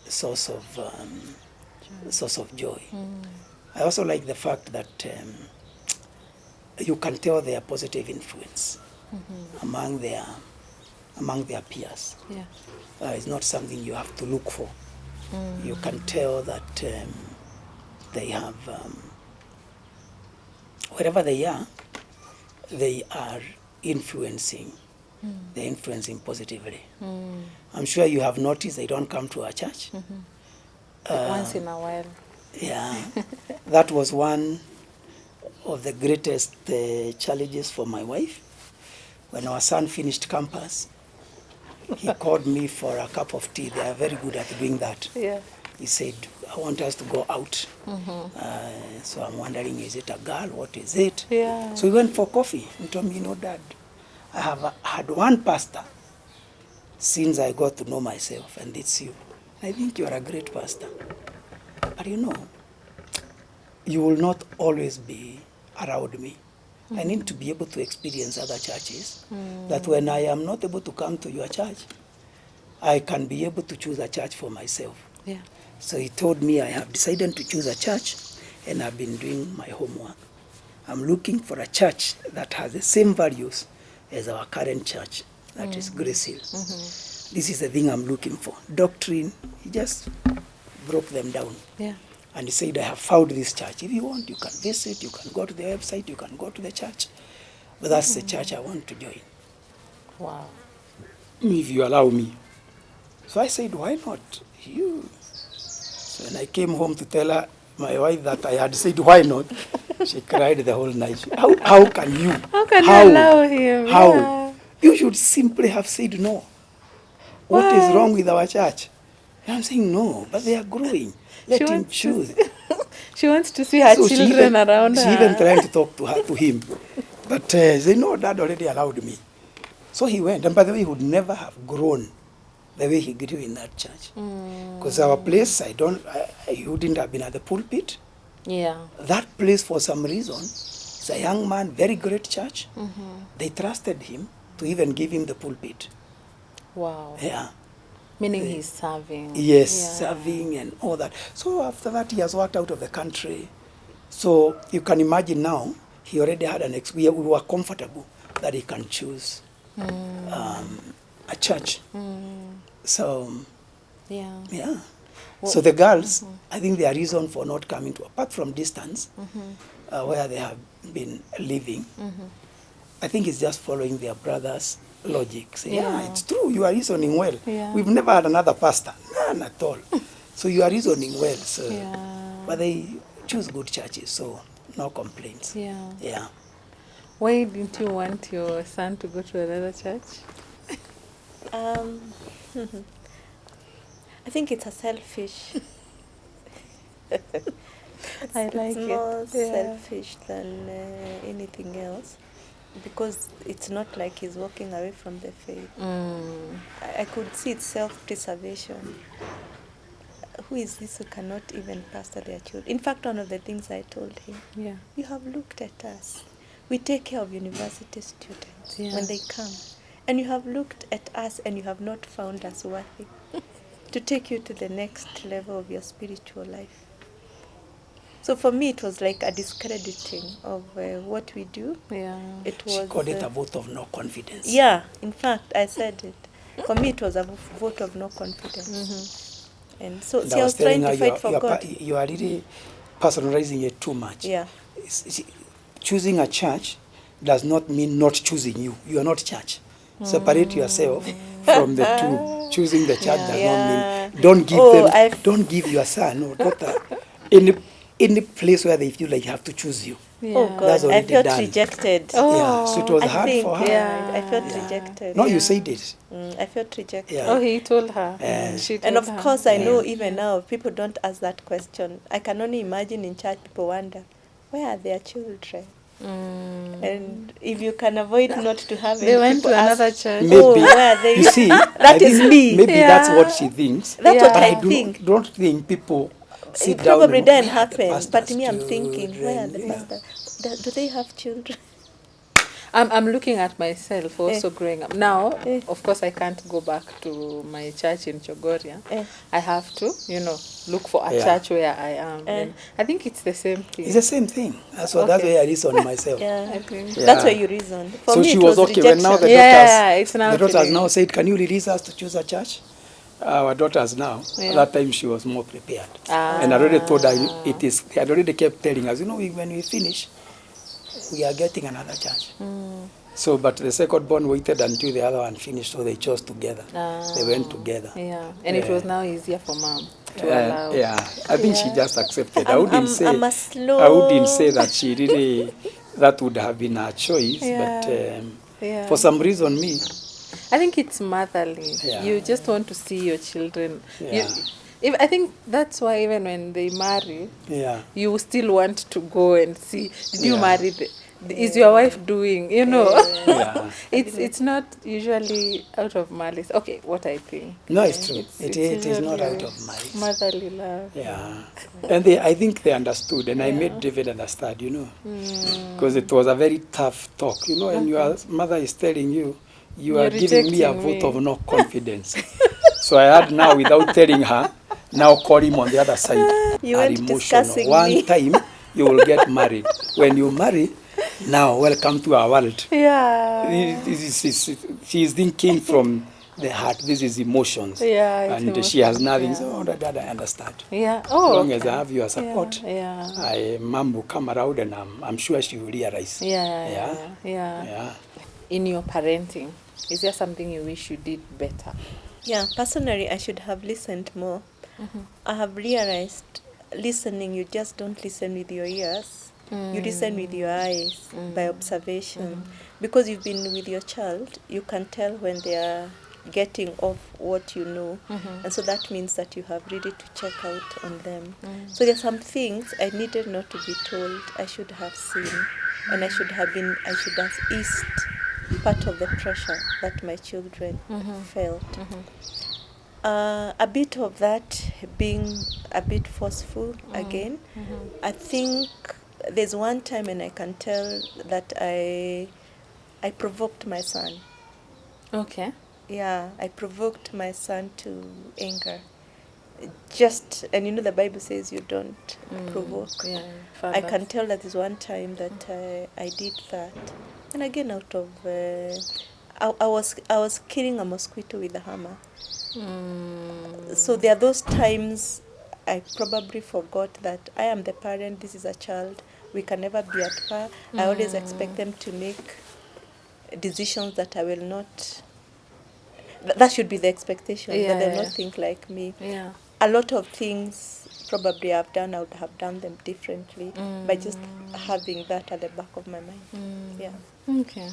source of joy. I also like the fact that you can tell their positive influence among their peers. Yeah. It's not something you have to look for. You can tell that they have, wherever they are influencing. They're influencing positively. I'm sure you have noticed they don't come to our church. Once in a while. Yeah, that was one of the greatest challenges for my wife. When our son finished campus, he called me for a cup of tea. They are very good at doing that. Yeah. He said, I want us to go out. So I'm wondering, is it a girl? What is it? Yeah. So we went for coffee. He told me, Dad, I have had one pastor since I got to know myself, and it's you. I think you are a great pastor. But you will not always be around me. I need to be able to experience other churches, that when I am not able to come to your church, I can be able to choose a church for myself. Yeah. So he told me I have decided to choose a church, and I've been doing my homework. I'm looking for a church that has the same values as our current church, that is Grace Hill. This is the thing I'm looking for. Doctrine, he just broke them down. Yeah. And he said, I have found this church. If you want, you can visit, you can go to the website, you can go to the church. But that's the church I want to join. Wow. If you allow me. So I said, why not you? So when I came home to tell her, my wife, that I had said, why not? She cried the whole night. How can you? How can you allow him? How? Yeah. You should simply have said no. What is wrong with our church? And I'm saying no, but they are growing. Let him choose. She wants to see her children around her. She even trying to talk to him. But they know Dad already allowed me. So he went. And by the way, he would never have grown the way he grew in that church. Because our place, he wouldn't have been at the pulpit. Yeah. That place, for some reason, is a young man, very great church. They trusted him to even give him the pulpit. Wow. Yeah. Meaning he's serving. Yes, serving and all that. So after that, he has worked out of the country. So you can imagine now, he already had we were comfortable that he can choose a church. So, Yeah. yeah. Well, So the girls, I think their reason for not coming to, apart from distance, where they have been living, I think it's just following their brother's logic. Say, yeah, Yeah. it's true, you are reasoning well. Yeah. We've never had another pastor, none at all. So you are reasoning well. So, Yeah. but they choose good churches, so no complaints. Yeah. Yeah. Why didn't you want your son to go to another church? Um, I think it's a selfish. I like It's it. more Yeah. selfish than anything else, because it's not like he's walking away from the faith. I could see it's self-preservation. Who is this who cannot even pastor their children? In fact, one of the things I told him, Yeah. you have looked at us. We take care of university students Yeah. when they come. And you have looked at us and you have not found us worthy to take you to the next level of your spiritual life. So for me, it was like a discrediting of what we do. Yeah. It was. She called it a vote of no confidence. Yeah, in fact, I said it. For me, it was a vote of no confidence. And so, And see, I was trying to fight for God. You are really personalizing it too much. Yeah. Choosing a church does not mean not choosing you. You are not church. Separate yourself from the two. Choosing the church does Yeah. not mean don't give Oh, them, don't give your son or daughter any place where they feel like you have to choose you. Yeah. Oh That's God, I already felt done. rejected. Oh. Yeah, so it was I hard think, for her. yeah, I felt Yeah. rejected. No, Yeah. you said it. I felt rejected. Yeah. Oh, he told her. Yeah. She told And of her. course, I know Yeah. even now people don't ask that question. I can only imagine in church people wonder, where are their children? And if you can avoid not to have They any went people to another ask, church. Maybe. oh, where are they? You see, That I is think me. Maybe that's Yeah. what she thinks. That's what Yeah. But I I think. don't think people sit It down probably and didn't where are the happen, but pastor's me, I'm thinking, where are the children? pastors? Do they have children? I'm looking at myself also growing up. Now, Eh. of course, I can't go back to my church in Chogoria. I have to, look for a Yeah. church where I am. Eh. And I think it's the same thing. It's the same thing. That's that's Okay. why I reason myself. Yeah, I think. Yeah. that's where you reasoned. For So me, she it was was okay when now rejection. the Yeah, it's now daughters feeling- now said, "Can you release us to choose a church?" Our daughters now. Yeah. That time she was more prepared, Ah. and I already told her it is. They had already kept telling us, when we finish, we are getting another church. So, but the second born waited until the other one finished, so they chose together. They went together. Yeah, and it was now easier for mom to allow. Yeah, I think she just accepted. I wouldn't say. I'm a slow. I wouldn't say that she really. That would have been her choice, but Yeah. for some reason, me. I think it's motherly. Yeah. You just want to see your children. Yeah. I think that's why even when they marry, Yeah. you still want to go and see. Did you Yeah. marry? Is your wife doing? Yeah. It's not usually out of malice. Okay, what I think. No, it's true. It's It is not usually out of malice. Motherly love. Yeah, and I think they understood, and I made David understand, because it was a very tough talk, and your mother is telling you, you are You're giving me a rejecting vote me. of no confidence. So I had now, without telling her, now call him on the other side. You Are weren't emotional. discussing One me. time you will get married. When you marry, now welcome to our world. Yeah. She is thinking from the heart. This is emotions. Yeah, it's And she has emotions, nothing. yeah. So, Dad, I understand. Yeah. As Oh. long okay. as I have your support, Yeah. Mom will come around, and I'm sure she will realize. Yeah. In your parenting, is there something you wish you did better? Yeah, personally, I should have listened more. I have realized listening, you just don't listen with your ears. You listen with your eyes, by observation. Because you've been with your child, you can tell when they are getting off what you know. And so that means that you have really to check out on them. So there are some things I needed not to be told, I should have seen. And I should have eased part of the pressure that my children felt. A bit of that being a bit forceful again. I think there's one time, and I can tell that I provoked my son. Okay. Yeah, I provoked my son to anger. And the Bible says you don't provoke. Yeah. I can tell that there's one time that I did that. And again, out of I was killing a mosquito with a hammer. So there are those times I probably forgot that I am the parent, this is a child, we can never be at par. I always expect them to make decisions that I will not, that should be the expectation, that they'll not think like me. Yeah. A lot of things probably I've done, I would have done them differently by just having that at the back of my mind. Yeah. Okay.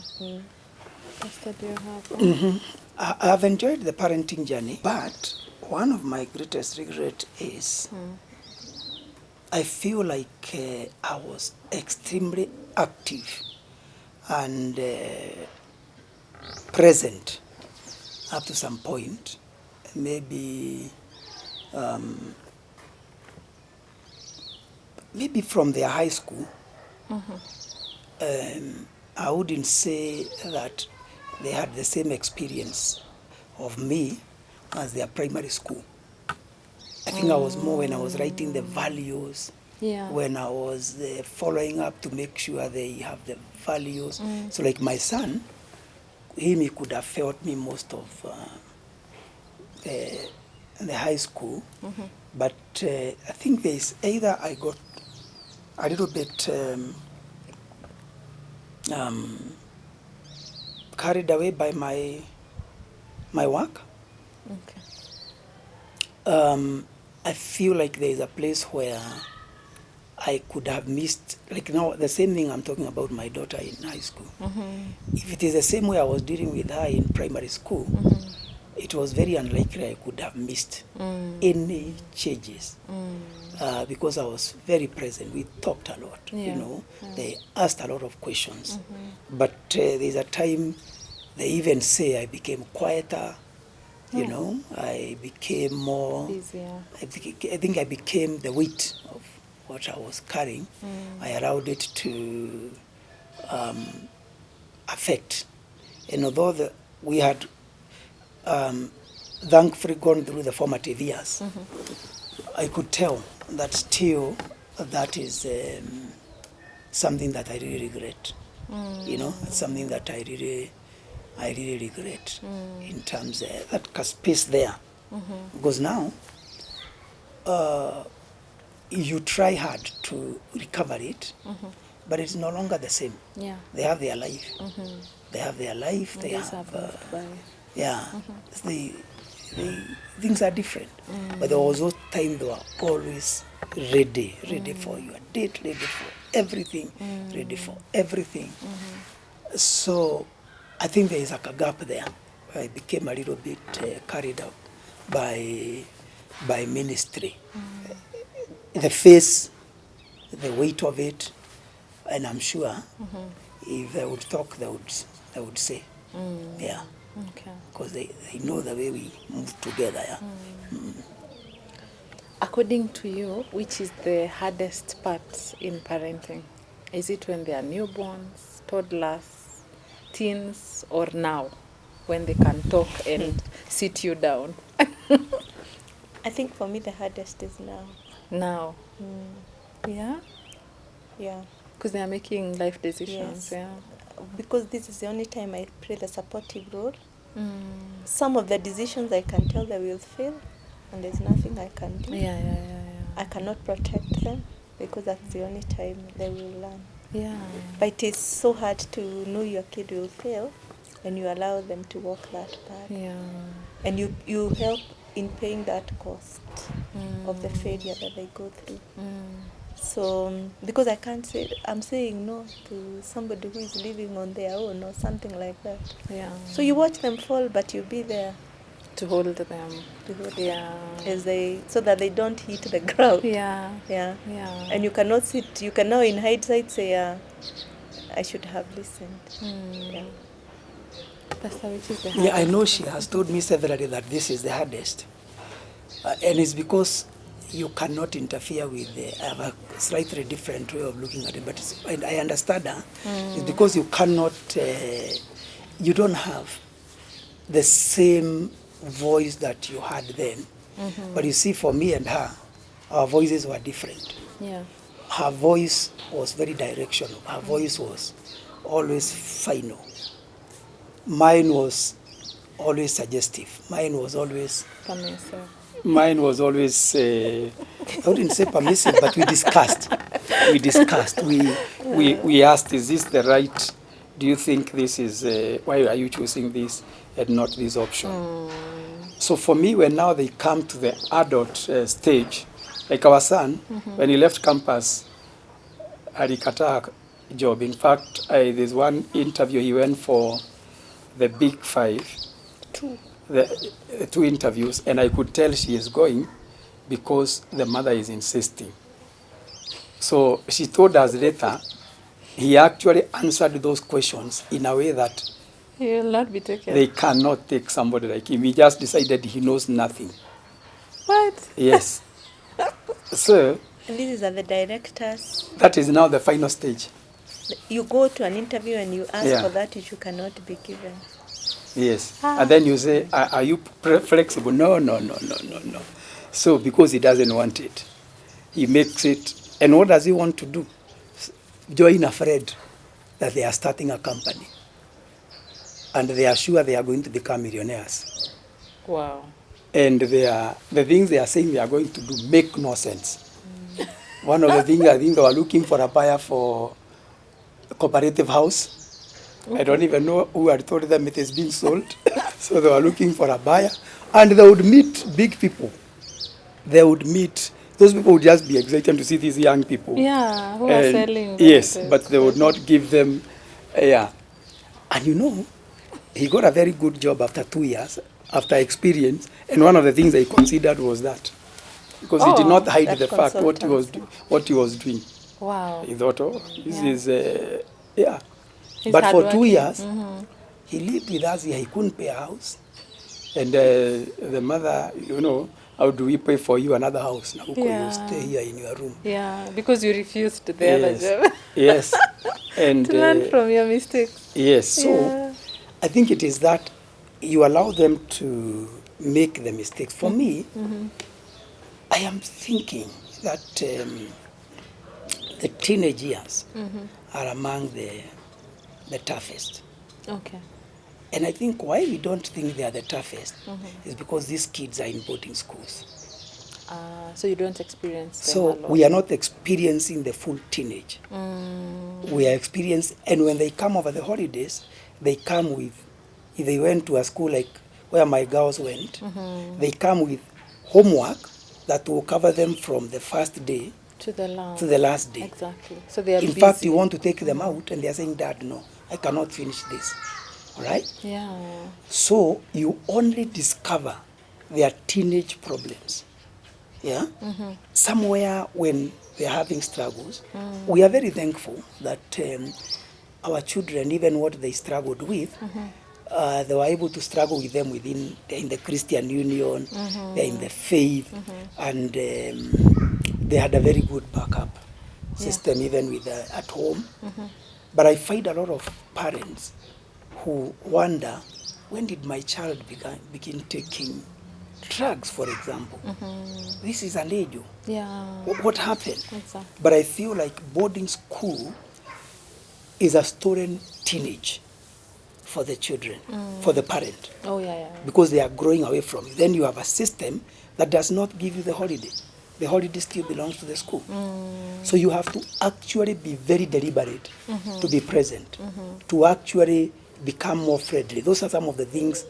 Pastor, do you have I've enjoyed the parenting journey, but one of my greatest regret is I feel like I was extremely active and present up to some point. Maybe from their high school. I wouldn't say that they had the same experience of me as their primary school. I think I was more when I was writing the values, when I was following up to make sure they have the values. So like my son, he could have felt me most of the high school, but I think there's either I got a little bit carried away by my work. I feel like there is a place where I could have missed, like now the same thing I'm talking about my daughter in high school. If it is the same way I was dealing with her in primary school, it was very unlikely I could have missed any changes because I was very present. We talked a lot, you know. They asked a lot of questions. But there's a time they even say I became quieter, you know. I became more, I think I became the weight of what I was carrying. I allowed it to affect. And although we had thankfully gone through the formative years, I could tell that still that is something that I really regret. You know, it's something that I really regret in terms of that space there. Because now you try hard to recover it, but it's no longer the same. They have their life. They have their life. They have things are different. But there was those time they were always ready for your date, ready for everything, ready for everything. So I think there is like a gap there. I became a little bit carried up by ministry. The face, the weight of it, and I'm sure if they would talk, they would say, yeah. Okay. Because they know the way we move together. Yeah. According to you, which is the hardest part in parenting? Is it when they are newborns, toddlers, teens, or now, when they can talk and sit you down? I think for me the hardest is now. Now? Yeah? Yeah. Because they are making life decisions. Yes. Yeah. Because this is the only time I play the supportive role. Some of the decisions I can tell they will fail, and there's nothing I can do. I cannot protect them because that's the only time they will learn. Yeah. But it is so hard to know your kid will fail and you allow them to walk that path. Yeah. And you help in paying that cost of the failure that they go through. So, because I can't say, I'm saying no to somebody who is living on their own or something like that. Yeah. So you watch them fall, but you be there to hold them. As they, so that they don't hit the ground. Yeah. And you cannot sit, you can now in hindsight say, I should have listened. Yeah. Pastor, which is the hardest? Yeah, I know she has told me severally that this is the hardest. And it's because you cannot interfere with I have a slightly different way of looking at it, but I understand her. It's because you cannot, you don't have the same voice that you had then. But you see, for me and her, our voices were different. Yeah. Her voice was very directional. Her voice was always final. Mine was always suggestive. Mine was always Permissive. Mine was always, I wouldn't say permissive, but we discussed. We discussed. We asked, is this the right? Do you think this is, why are you choosing this and not this option? So for me, when now they come to the adult stage, like our son, when he left campus, alikataa job. In fact, there's one interview he went for the big five. The 2 interviews, and I could tell she is going because the mother is insisting. So she told us later, he actually answered those questions in a way that He will not be taken. they cannot take somebody like him. He just decided he knows nothing. What? Yes. So And this is at the directors. that is now the final stage. You go to an interview and you ask Yeah. for that which you cannot be given. Yes. And then you say, are you flexible? No. So because he doesn't want it, he makes it. And what does he want to do? Join afraid that they are starting a company. And they are sure they are going to become millionaires. Wow. And the things they are saying they are going to do make no sense. One of the things, I think they were looking for a buyer for a cooperative house. Okay. I don't even know who had told them it is being sold. So they were looking for a buyer. And they would meet big people. They would meet, those people would just be excited to see these young people. Yeah, who are selling. Yes, but they would not give them, yeah. And you know, he got a very good job after 2 years, after experience. And one of the things they considered was that. Because he did not hide the fact what he was doing. Wow. He thought, oh, this is, yeah. He's but for 2 hardworking. years, he lived with us here. He couldn't pay a house. And the mother, you know, how do we pay for you another house? Now you stay here in your room. Yeah, because you refused the other job. Yes. And to learn from your mistakes. Yes. So I think it is that you allow them to make the mistakes. For me, I am thinking that the teenage years are among the toughest. Okay. And I think why we don't think they are the toughest is because these kids are in boarding schools. So you don't experience them So a lot. we are not experiencing the full teenage. We are experiencing, and when they come over the holidays, they come with, if they went to a school like where my girls went, they come with homework that will cover them from the first day to the last day. Exactly. So they are In busy. fact, you want to take them out and they are saying, Dad, no, I cannot finish this. All right? Yeah. So you only discover their teenage problems. Yeah? Somewhere when they're having struggles, we are very thankful that our children, even what they struggled with, they were able to struggle with them they're in the Christian Union, they're in the faith, and they had a very good backup system even with at home. But I find a lot of parents who wonder, when did my child begin taking drugs, for example? This is an age. Yeah. What happened? Exactly. But I feel like boarding school is a stolen teenage for the children, for the parent. Oh, yeah. Because they are growing away from you. Then you have a system that does not give you the holiday. The holiday still belongs to the school. So you have to actually be very deliberate to be present, to actually become more friendly. Those are some of the things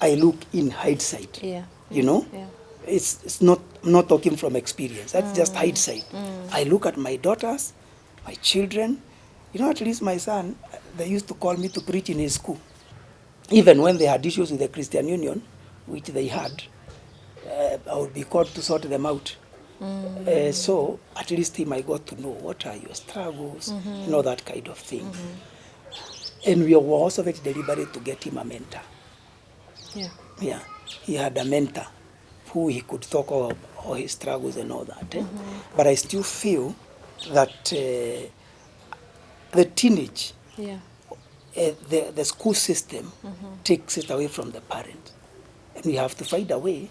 I look in hindsight. Yeah. You know? Yeah. It's not, I'm not talking from experience. That's just hindsight. I look at my daughters, my children. You know, at least my son, they used to call me to preach in his school. Even when they had issues with the Christian Union, which they had, I would be called to sort them out. So at least him, I got to know what are your struggles, you know, that kind of thing. And we were also very deliberate to get him a mentor. Yeah. Yeah, he had a mentor who he could talk about all his struggles and all that. But I still feel that the teenage, the school system takes it away from the parent. And we have to find a way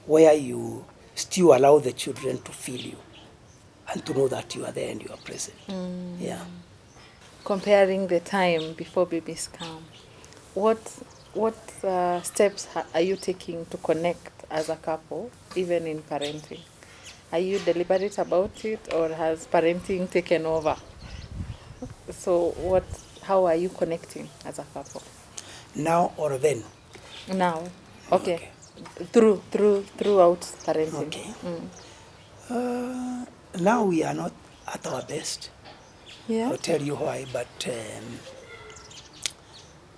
where you still allow the children to feel you and to know that you are there and you are present. Yeah. Comparing the time before babies come. what steps are you taking to connect as a couple, even in parenting? Are you deliberate about it, or has parenting taken over? So how are you connecting as a couple Now or then? now? Okay. Throughout parenting. Okay. Now we are not at our best. Yeah. I'll tell you why, but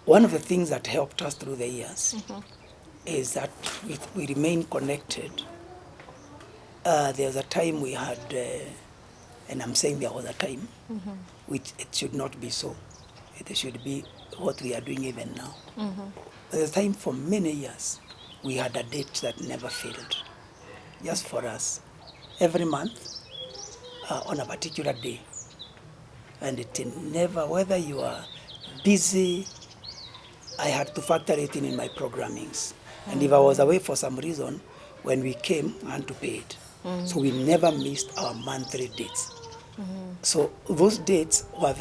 one of the things that helped us through the years is that we remain connected. There was a time we had, and I'm saying there was a time, which it should not be so. It should be what we are doing even now. There was a time for many years we had a date that never failed, just for us. Every month, on a particular day. And it never, whether you are busy, I had to factor it in my programmings. And if I was away for some reason, when we came, I had to pay it. So we never missed our monthly dates. So those dates were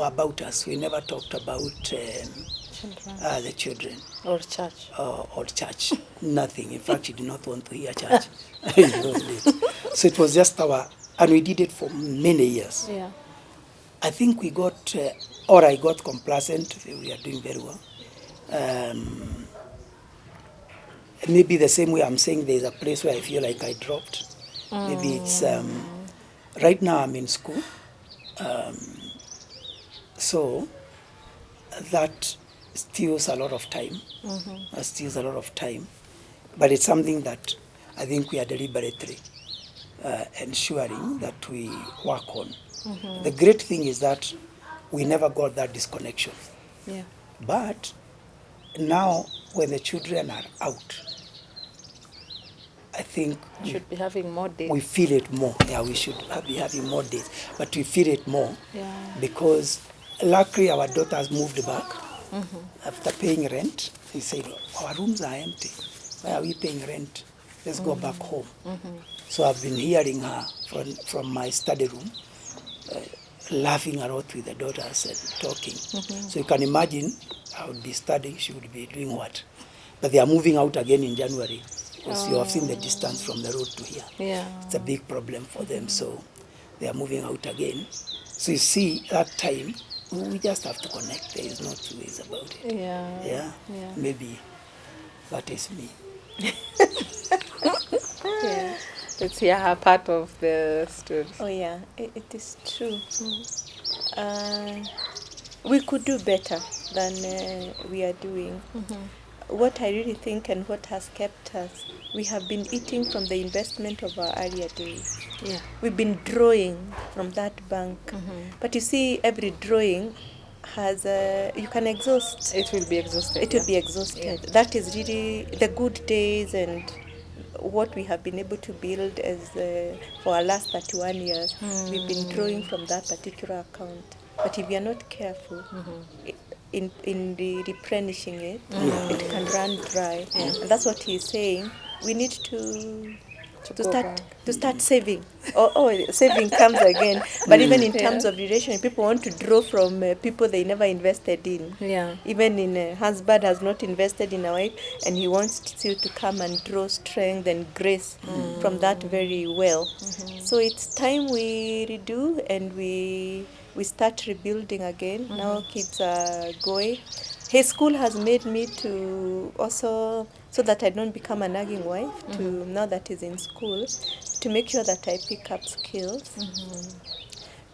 about us. We never talked about the children. Or church. Or church. Nothing. In fact, she did not want to hear church in those days. So it was just and we did it for many years. Yeah. I think we got, or I got complacent. We are doing very well. Maybe the same way I'm saying there's a place where I feel like I dropped. Maybe it's, right now I'm in school. So that steals a lot of time. That steals a lot of time. But it's something that I think we are deliberately ensuring that we work on. The great thing is that we never got that disconnection. Yeah. But now when the children are out, I think Should be having more days. we feel it more. Yeah, we should be having more days. But we feel it more because luckily our daughters moved back after paying rent. They said, our rooms are empty. Why are we paying rent? Let's go back home. So I've been hearing her from my study room, laughing a lot with the daughters and talking. So you can imagine I would be studying, she would be doing what? But they are moving out again in January because you have seen the distance from the road to here. Yeah. It's a big problem for them, so they are moving out again. So you see, that time, we just have to connect. There is no two ways about it. Yeah. Yeah? Yeah. Maybe that is me. Yeah. Let's hear her part of the story. Oh yeah, it is true. We could do better than we are doing. What I really think and what has kept us, we have been eating from the investment of our earlier days. Yeah. We've been drawing from that bank. But you see, every drawing has you can exhaust. It will be exhausted. It will be exhausted. Yeah. That is really the good days and what we have been able to build as for our last 31 years. We've been drawing from that particular account. But if we are not careful in the replenishing it, it can run dry. And that's what he's saying. We need to start saving. Saving comes again. But even in terms of relationship, people want to draw from people they never invested in. Yeah. Even in a husband has not invested in a wife, and he wants still to come and draw strength and grace from that very well. So it's time we redo and we start rebuilding again. Now kids are going. His school has made me to also, so that I don't become a nagging wife, to now that he's in school, to make sure that I pick up skills,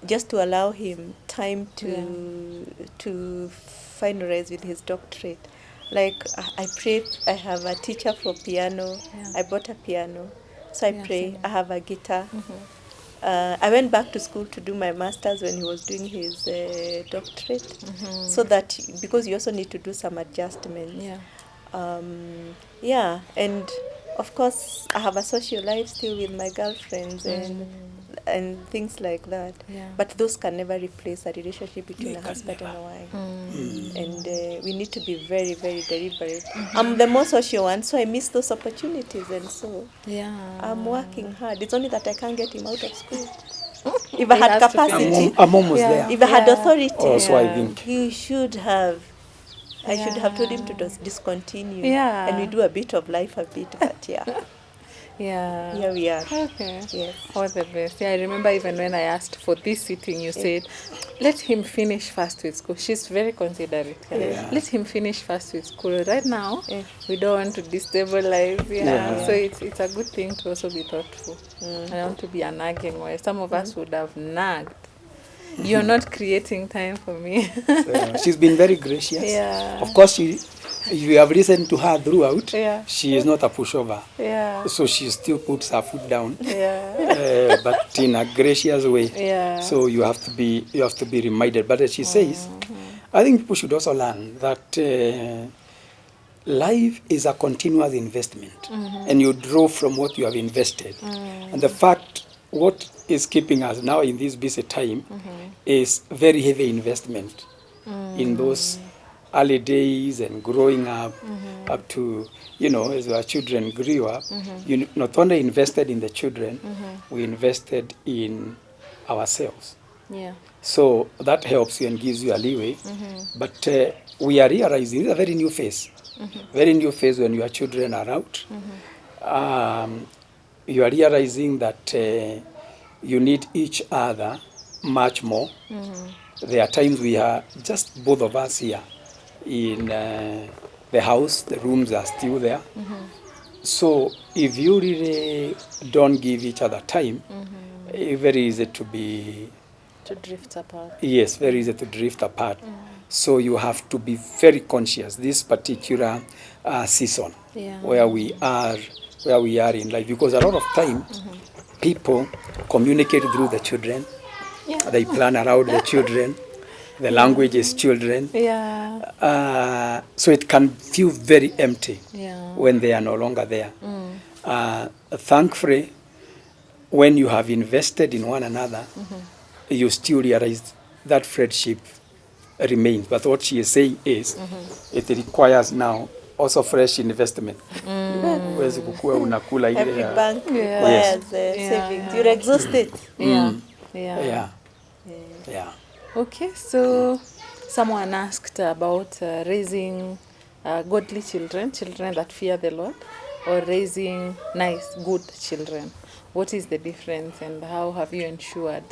just to allow him time to finalize with his doctorate. Like I pray, I have a teacher for piano. I bought a piano, so I pray. I have a guitar. I went back to school to do my master's when he was doing his doctorate, so that, because you also need to do some adjustments. And of course I have a social life still with my girlfriends and things like that. But those can never replace a relationship between a husband and a wife. And we need to be very, very deliberate. I'm the more social one, so I miss those opportunities, and so I'm working hard. It's only that I can't get him out of school. If I had capacity, I'm almost there. if I had authority, Also, I think he should have. I should have told him to discontinue. Yeah. And we do a bit of life a bit, but yeah. Yeah. Here we are. Okay. Yes. All the best. Yeah, I remember even when I asked for this sitting, you said, let him finish first with school. She's very considerate. Yeah. Yeah. Let him finish first with school. Right now, Yeah. we don't want to destabilize. Yeah. Yeah. So it's a good thing to also be thoughtful. I don't want to be a nagging way. Some of us would have nagged. You're not creating time for me. So she's been very gracious. Yeah. Of course, you have listened to her throughout. Yeah. She is not a pushover. Yeah. So she still puts her foot down, Yeah. but in a gracious way. Yeah. So you have to be reminded. But as she says, I think people should also learn that life is a continuous investment, and you draw from what you have invested. And the fact, what is keeping us now in this busy time is very heavy investment in those early days and growing up, up to, as our children grew up. You not only invested in the children, we invested in ourselves. Yeah. So that helps you and gives you a leeway. But we are realizing it's a very new phase. Very new phase when your children are out. You are realizing that you need each other much more. There are times we are just both of us here in the house. The rooms are still there. So if you really don't give each other time, it's very easy to be... To drift apart. Yes, very easy to drift apart. So you have to be very conscious this particular season where we are in life, because a lot of time people communicate through the children. They plan around the children. The language is children. Yeah. So it can feel very empty Yeah. when they are no longer there. Thankfully, when you have invested in one another, you still realize that friendship remains. But what she is saying is, it requires now also fresh investment. Huwezi kukua unakula ile Every ya... bank requires savings. You're exhausted. Yeah. Yeah. Yeah. Okay, so someone asked about raising godly children, children that fear the Lord, or raising nice, good children. What is the difference, and how have you ensured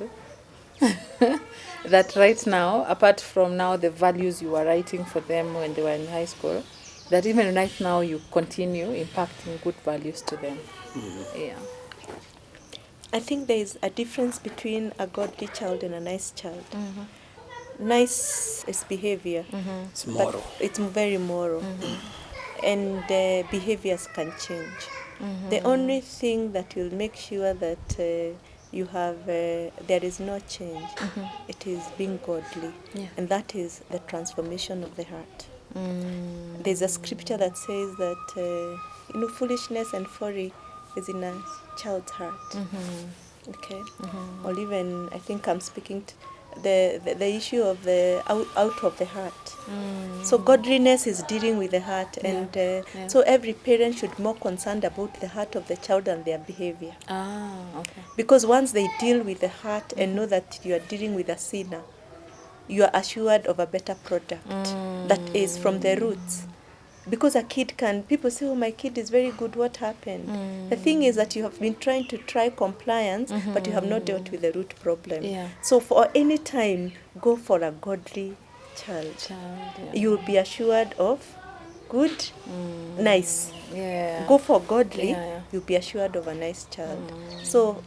that right now, apart from now the values you were writing for them when they were in high school, that even right now you continue impacting good values to them? Yeah. I think there is a difference between a godly child and a nice child. Nice is behavior. It's moral. But it's very moral. And behaviors can change. The only thing that will make sure that you have, there is no change, it is being godly. Yeah. And that is the transformation of the heart. There's a scripture that says that, foolishness and folly is in a child's heart. Okay? Or even, I think I'm speaking to the issue of the out of the heart. So godliness is dealing with the heart, and so every parent should be more concerned about the heart of the child and their behavior. Okay. Because once they deal with the heart and know that you are dealing with a sinner, you are assured of a better product that is from the roots. Because a kid people say, oh, my kid is very good, what happened? The thing is that you have been trying to try compliance, but you have not dealt with the root problem. Yeah. So for any time, go for a godly child. You will be assured of good, nice. Yeah. Go for godly, Yeah. you'll be assured of a nice child. So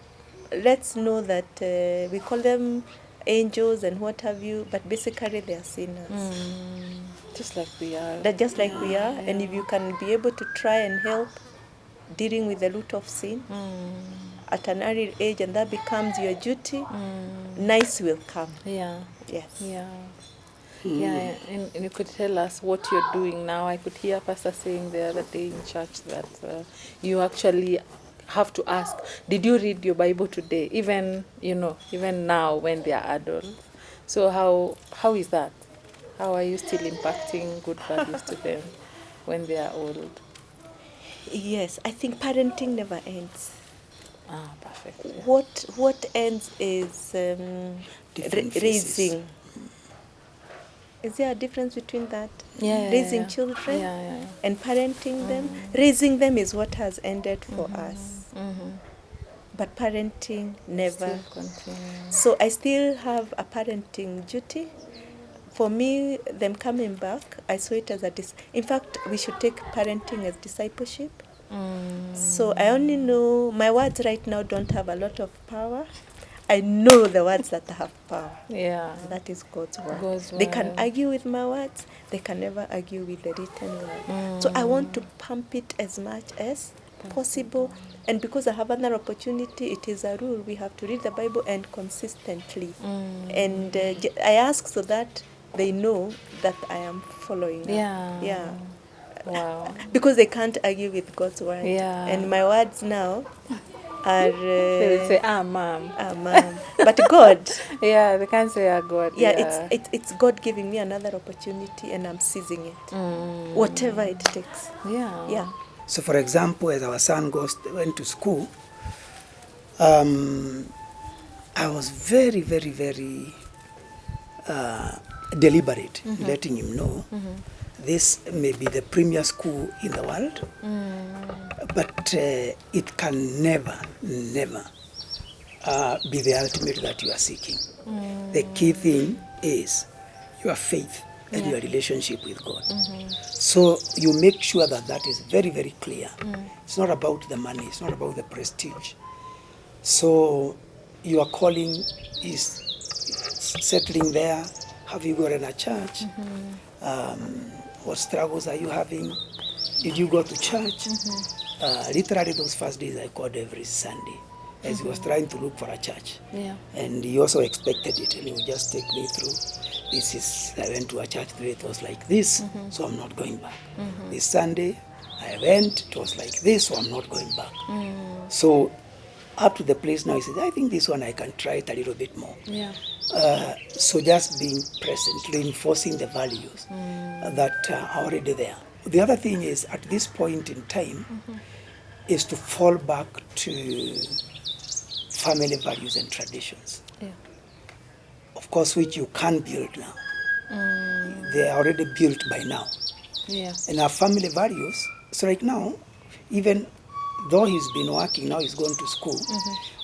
let's know that we call them angels and what have you, but basically they are sinners. Just like we are. They're just like we are, and if you can be able to try and help dealing with the root of sin at an early age, and that becomes your duty, nice will come. Yeah. Yes. Yeah. Yeah, and you could tell us what you're doing now. I could hear Pastor saying the other day in church that you actually have to ask, did you read your Bible today? Even now when they are adults. So how is that? How are you still impacting good values to them when they are old? Yes, I think parenting never ends. Perfect. Yeah. What ends is Different raising. Is there a difference between that? Yeah, Raising yeah. children Yeah. and parenting them. Raising them is what has ended for us. But parenting never. Still continue. So I still have a parenting duty. For me, them coming back, I saw it as in fact, we should take parenting as discipleship. So I only know, my words right now don't have a lot of power. I know the words that have power. Yeah. That is God's word. God's They can word. argue with my words. They can never argue with the written word. So I want to pump it as much as possible. And because I have another opportunity, it is a rule. We have to read the Bible and consistently. And I ask so that they know that I am following up. Yeah. Yeah. Wow. Because they can't argue with God's word. Yeah. And my words now are... They will say, mom. Mom. But God... Yeah, they can't say, God. Yeah, it's God giving me another opportunity and I'm seizing it. Whatever it takes. Yeah. Yeah. So, for example, as our son went to school, I was very, very, very deliberate, letting him know this may be the premier school in the world, but it can never, never be the ultimate that you are seeking. The key thing is your faith and your relationship with God. So you make sure that that is very, very clear. It's not about the money, it's not about the prestige. So your calling is settling there. Have you gotten a church? What struggles are you having? Did you go to church? Literally those first days I called every Sunday as he was trying to look for a church. Yeah. And he also expected it, and he would just take me through. I went to a church today, it was like this, so I'm not going back. This Sunday, I went, it was like this, so I'm not going back. So up to the place now, he says, I think this one I can try it a little bit more. Yeah. So just being present, reinforcing the values that are already there. The other thing is, at this point in time, is to fall back to family values and traditions. Yeah. Of course, which you can build now. They are already built by now. Yeah. And our family values, so right now, even though he's been working, now he's going to school,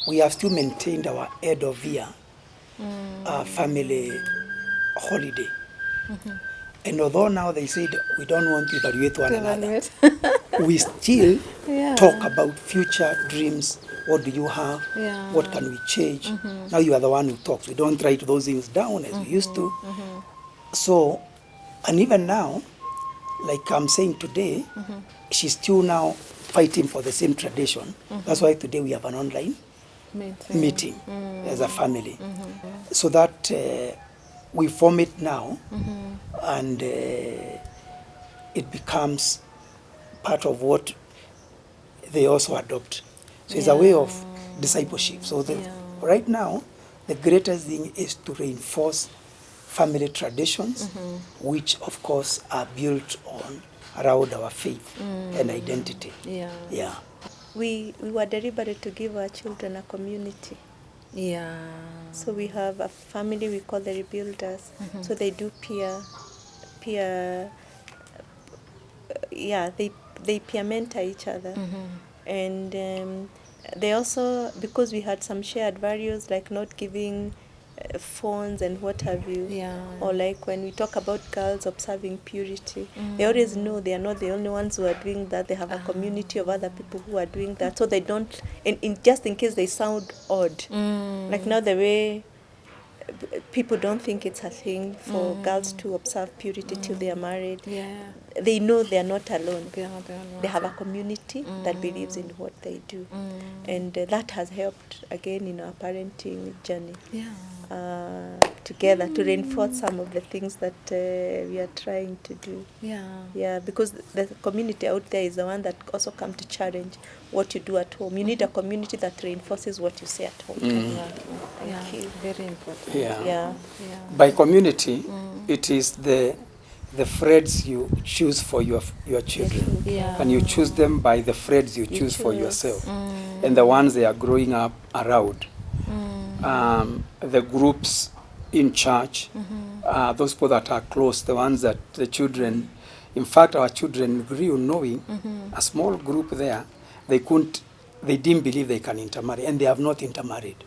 we have still maintained our end of year family holiday. And although now they said we don't want to evaluate one another, we still talk about future dreams. What do you have? Yeah. What can we change? Now you are the one who talks. We don't write those things down as we used to. So, and even now, like I'm saying today, she's still now fighting for the same tradition. That's why today we have an online meeting as a family. So that we form it now, and it becomes part of what they also adopt. So it's a way of discipleship. So right now, the greatest thing is to reinforce family traditions, which of course are built around our faith and identity. Yeah. We were deliberate to give our children a community. Yeah. So we have a family we call the Rebuilders. So they do peer, they peer mentor each other. And they also, because we had some shared values like not giving phones and what have you, or like when we talk about girls observing purity, they always know they are not the only ones who are doing that. They have a community of other people who are doing that, so they don't, just in case they sound odd, like now the way people don't think it's a thing for girls to observe purity till they are married. They know they are not alone. They have a community that believes in what they do. And that has helped, again, in our parenting journey. Together to reinforce some of the things that we are trying to do. Because the community out there is the one that also comes to challenge what you do at home. You need a community that reinforces what you say at home. Very important. By community, it is the friends you choose for your children, and you choose them by the friends you choose for yourself, and the ones they are growing up around. The groups in church, those people that are close, the ones that the children, in fact, our children grew knowing a small group there, they didn't believe they can intermarry, and they have not intermarried.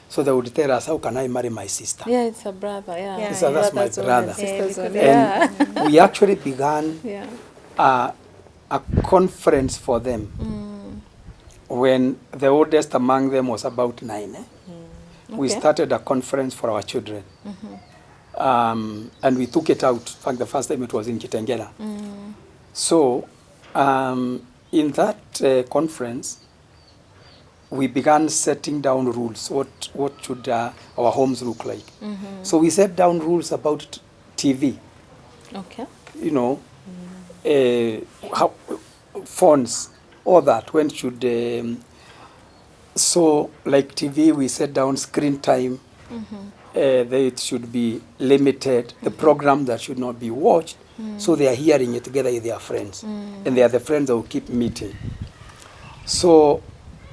So they would tell us, how can I marry my sister? Yeah, it's a brother. Yeah, Yeah, So that's my brothers only, brother. sisters Yeah, only. And we actually began Yeah. a conference for them when the oldest among them was about 9. We Okay. started a conference for our children. And we took it out. In fact, the first time it was in Kitengela. So in that conference, we began setting down rules. What should our homes look like? So we set down rules about TV. Okay. You know, how, phones, all that. When should so like TV, we set down screen time. It should be limited. The program that should not be watched. So they are hearing it together with their friends, and they are the friends that will keep meeting. So,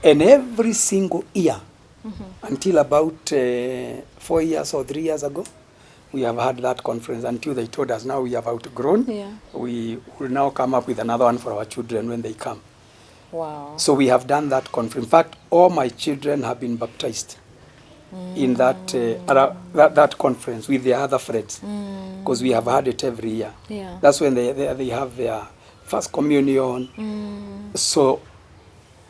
and every single year, until about 4 years or 3 years ago, we have had that conference until they told us now we have outgrown. Yeah. We will now come up with another one for our children when they come. Wow. So we have done that conference. In fact, all my children have been baptized in that conference with their other friends, because we have had it every year. Yeah. That's when they have their first communion. So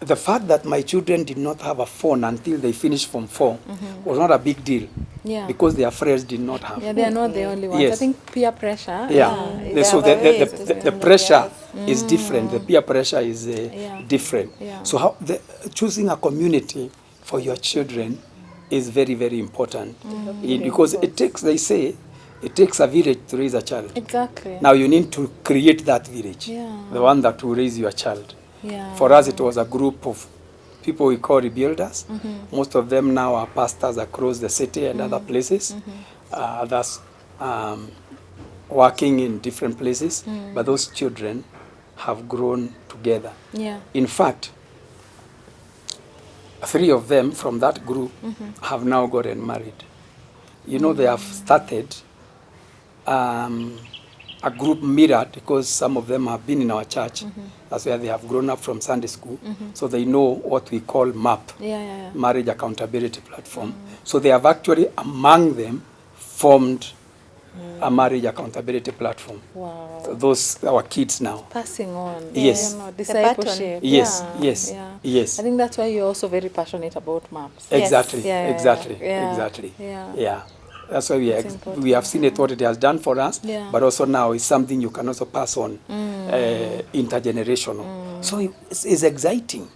the fact that my children did not have a phone until they finished Form 4 was not a big deal, Yeah. because their friends did not have. Yeah, they are not the only ones. Yes. I think peer pressure. Yeah. So They have a way the pressure is different. The peer pressure is Yeah. different. Yeah. So choosing a community for your children is very, very important. Because it takes, they say, it takes a village to raise a child. Exactly. Now you need to create that village, Yeah. the one that will raise your child. Yeah. For us, it was a group of people we call rebuilders. Most of them now are pastors across the city and other places. Others working in different places. But those children have grown together. Yeah. In fact, 3 of them from that group have now gotten married. You know, they have started a group mirrored, because some of them have been in our church. That's where they have grown up from Sunday school. So they know what we call MAP, Yeah. Marriage Accountability Platform. So they have actually, among them, formed a marriage accountability platform. Wow. So those our kids now. Passing on. Yes. You know, baton. discipleship. Yes, Yeah. yes, Yeah. yes. I think that's why you're also very passionate about maps. Exactly, Yeah, yeah, exactly, yeah. exactly. Yeah. Yeah. That's why It's important. we have seen it, what it has done for us, Yeah. but also now it's something you can also pass on intergenerational. So it's exciting.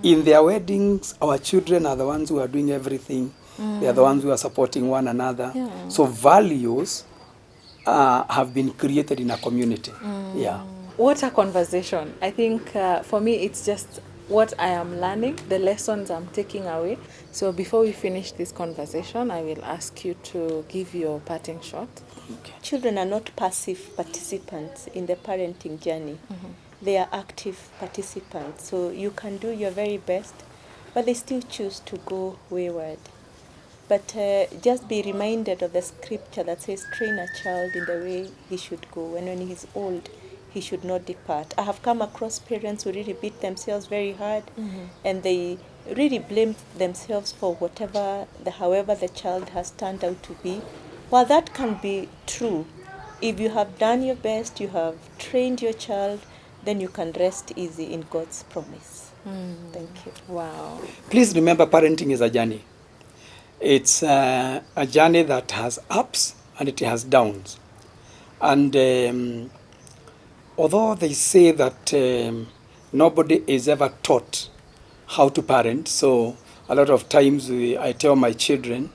In their weddings, our children are the ones who are doing everything. They are the ones who are supporting one another. Yeah. So values have been created in a community. Yeah. What a conversation. I think for me, it's just what I am learning, the lessons I'm taking away. So before we finish this conversation, I will ask you to give your parting shot. Children are not passive participants in the parenting journey. They are active participants. So you can do your very best, but they still choose to go wayward. But just be reminded of the scripture that says, train a child in the way he should go, and when he is old, he should not depart. I have come across parents who really beat themselves very hard, and they really blame themselves for however the child has turned out to be. While that can be true, if you have done your best, you have trained your child, then you can rest easy in God's promise. Thank you. Wow. Please remember, parenting is a journey. It's a journey that has ups and it has downs. And although they say that nobody is ever taught how to parent, so a lot of times I tell my children,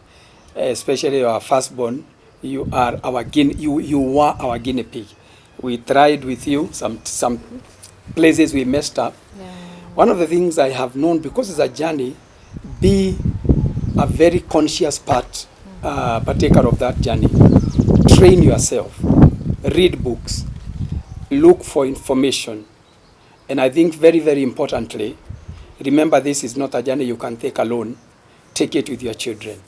especially our firstborn, you were our guinea pig. We tried with you, some places we messed up. Yeah. One of the things I have known, because it's a journey, be a very conscious partaker of that journey. Train yourself, read books, look for information. And I think very, very importantly, remember, this is not a journey you can take alone. Take it with your children.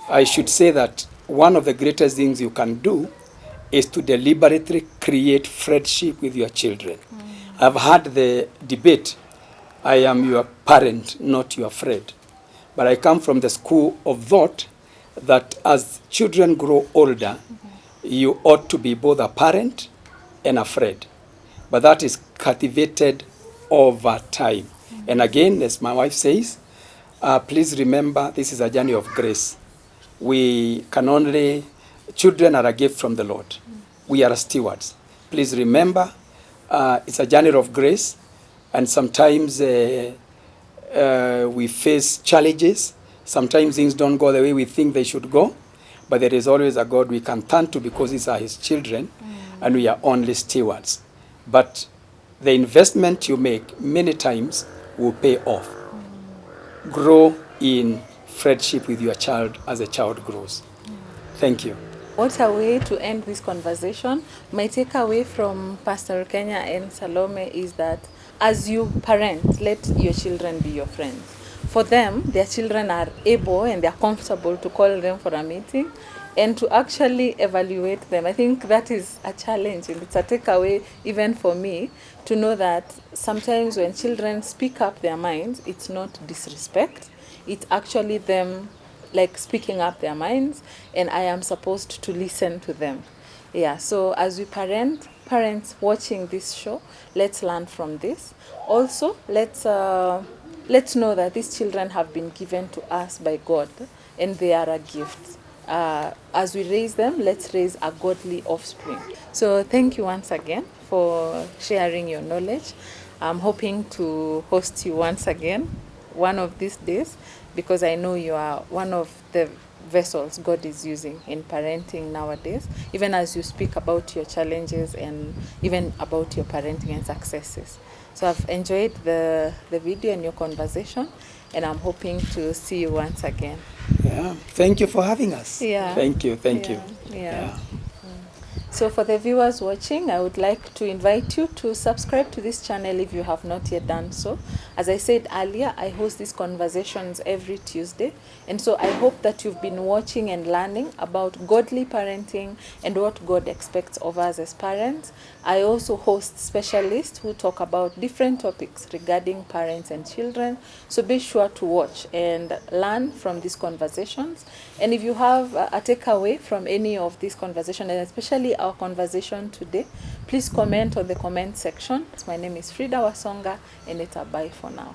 I should say that one of the greatest things you can do is to deliberately create friendship with your children. I've had the debate, I am your parent, not your friend. But I come from the school of thought that as children grow older, you ought to be both a parent and a friend. But that is cultivated over time. And again, as my wife says, please remember this is a journey of grace. We can only, children are a gift from the Lord. We are stewards. Please remember, it's a journey of grace, and sometimes we face challenges. Sometimes things don't go the way we think they should go, but there is always a God we can turn to because these are His children, and we are only stewards. But the investment you make many times will pay off. Grow in friendship with your child as a child grows. Thank you. What a way to end this conversation. My takeaway from Pastor Rukenya and Salome is that as you parent, let your children be your friends. For them, their children are able and they're comfortable to call them for a meeting and to actually evaluate them. I think that is a challenge, and it's a takeaway even for me to know that sometimes when children speak up their minds, it's not disrespect. It's actually them like speaking up their minds, and I am supposed to listen to them. Yeah, so as we parents watching this show, let's learn from this. Also, let's know that these children have been given to us by God, and they are a gift. As we raise them, let's raise a godly offspring. So thank you once again for sharing your knowledge. I'm hoping to host you once again one of these days, because I know you are one of the vessels God is using in parenting nowadays, even as you speak about your challenges and even about your parenting and successes. So I've enjoyed the video and your conversation, and I'm hoping to see you once again. Yeah, thank you for having us. Yeah. Thank you. Yeah. So for the viewers watching, I would like to invite you to subscribe to this channel if you have not yet done so. As I said earlier, I host these conversations every Tuesday. And so I hope that you've been watching and learning about godly parenting and what God expects of us as parents. I also host specialists who talk about different topics regarding parents and children. So be sure to watch and learn from these conversations. And if you have a takeaway from any of these conversations, and especially our conversation today, please comment on the comment section. My name is Frida Wasonga, and it's a bye for now.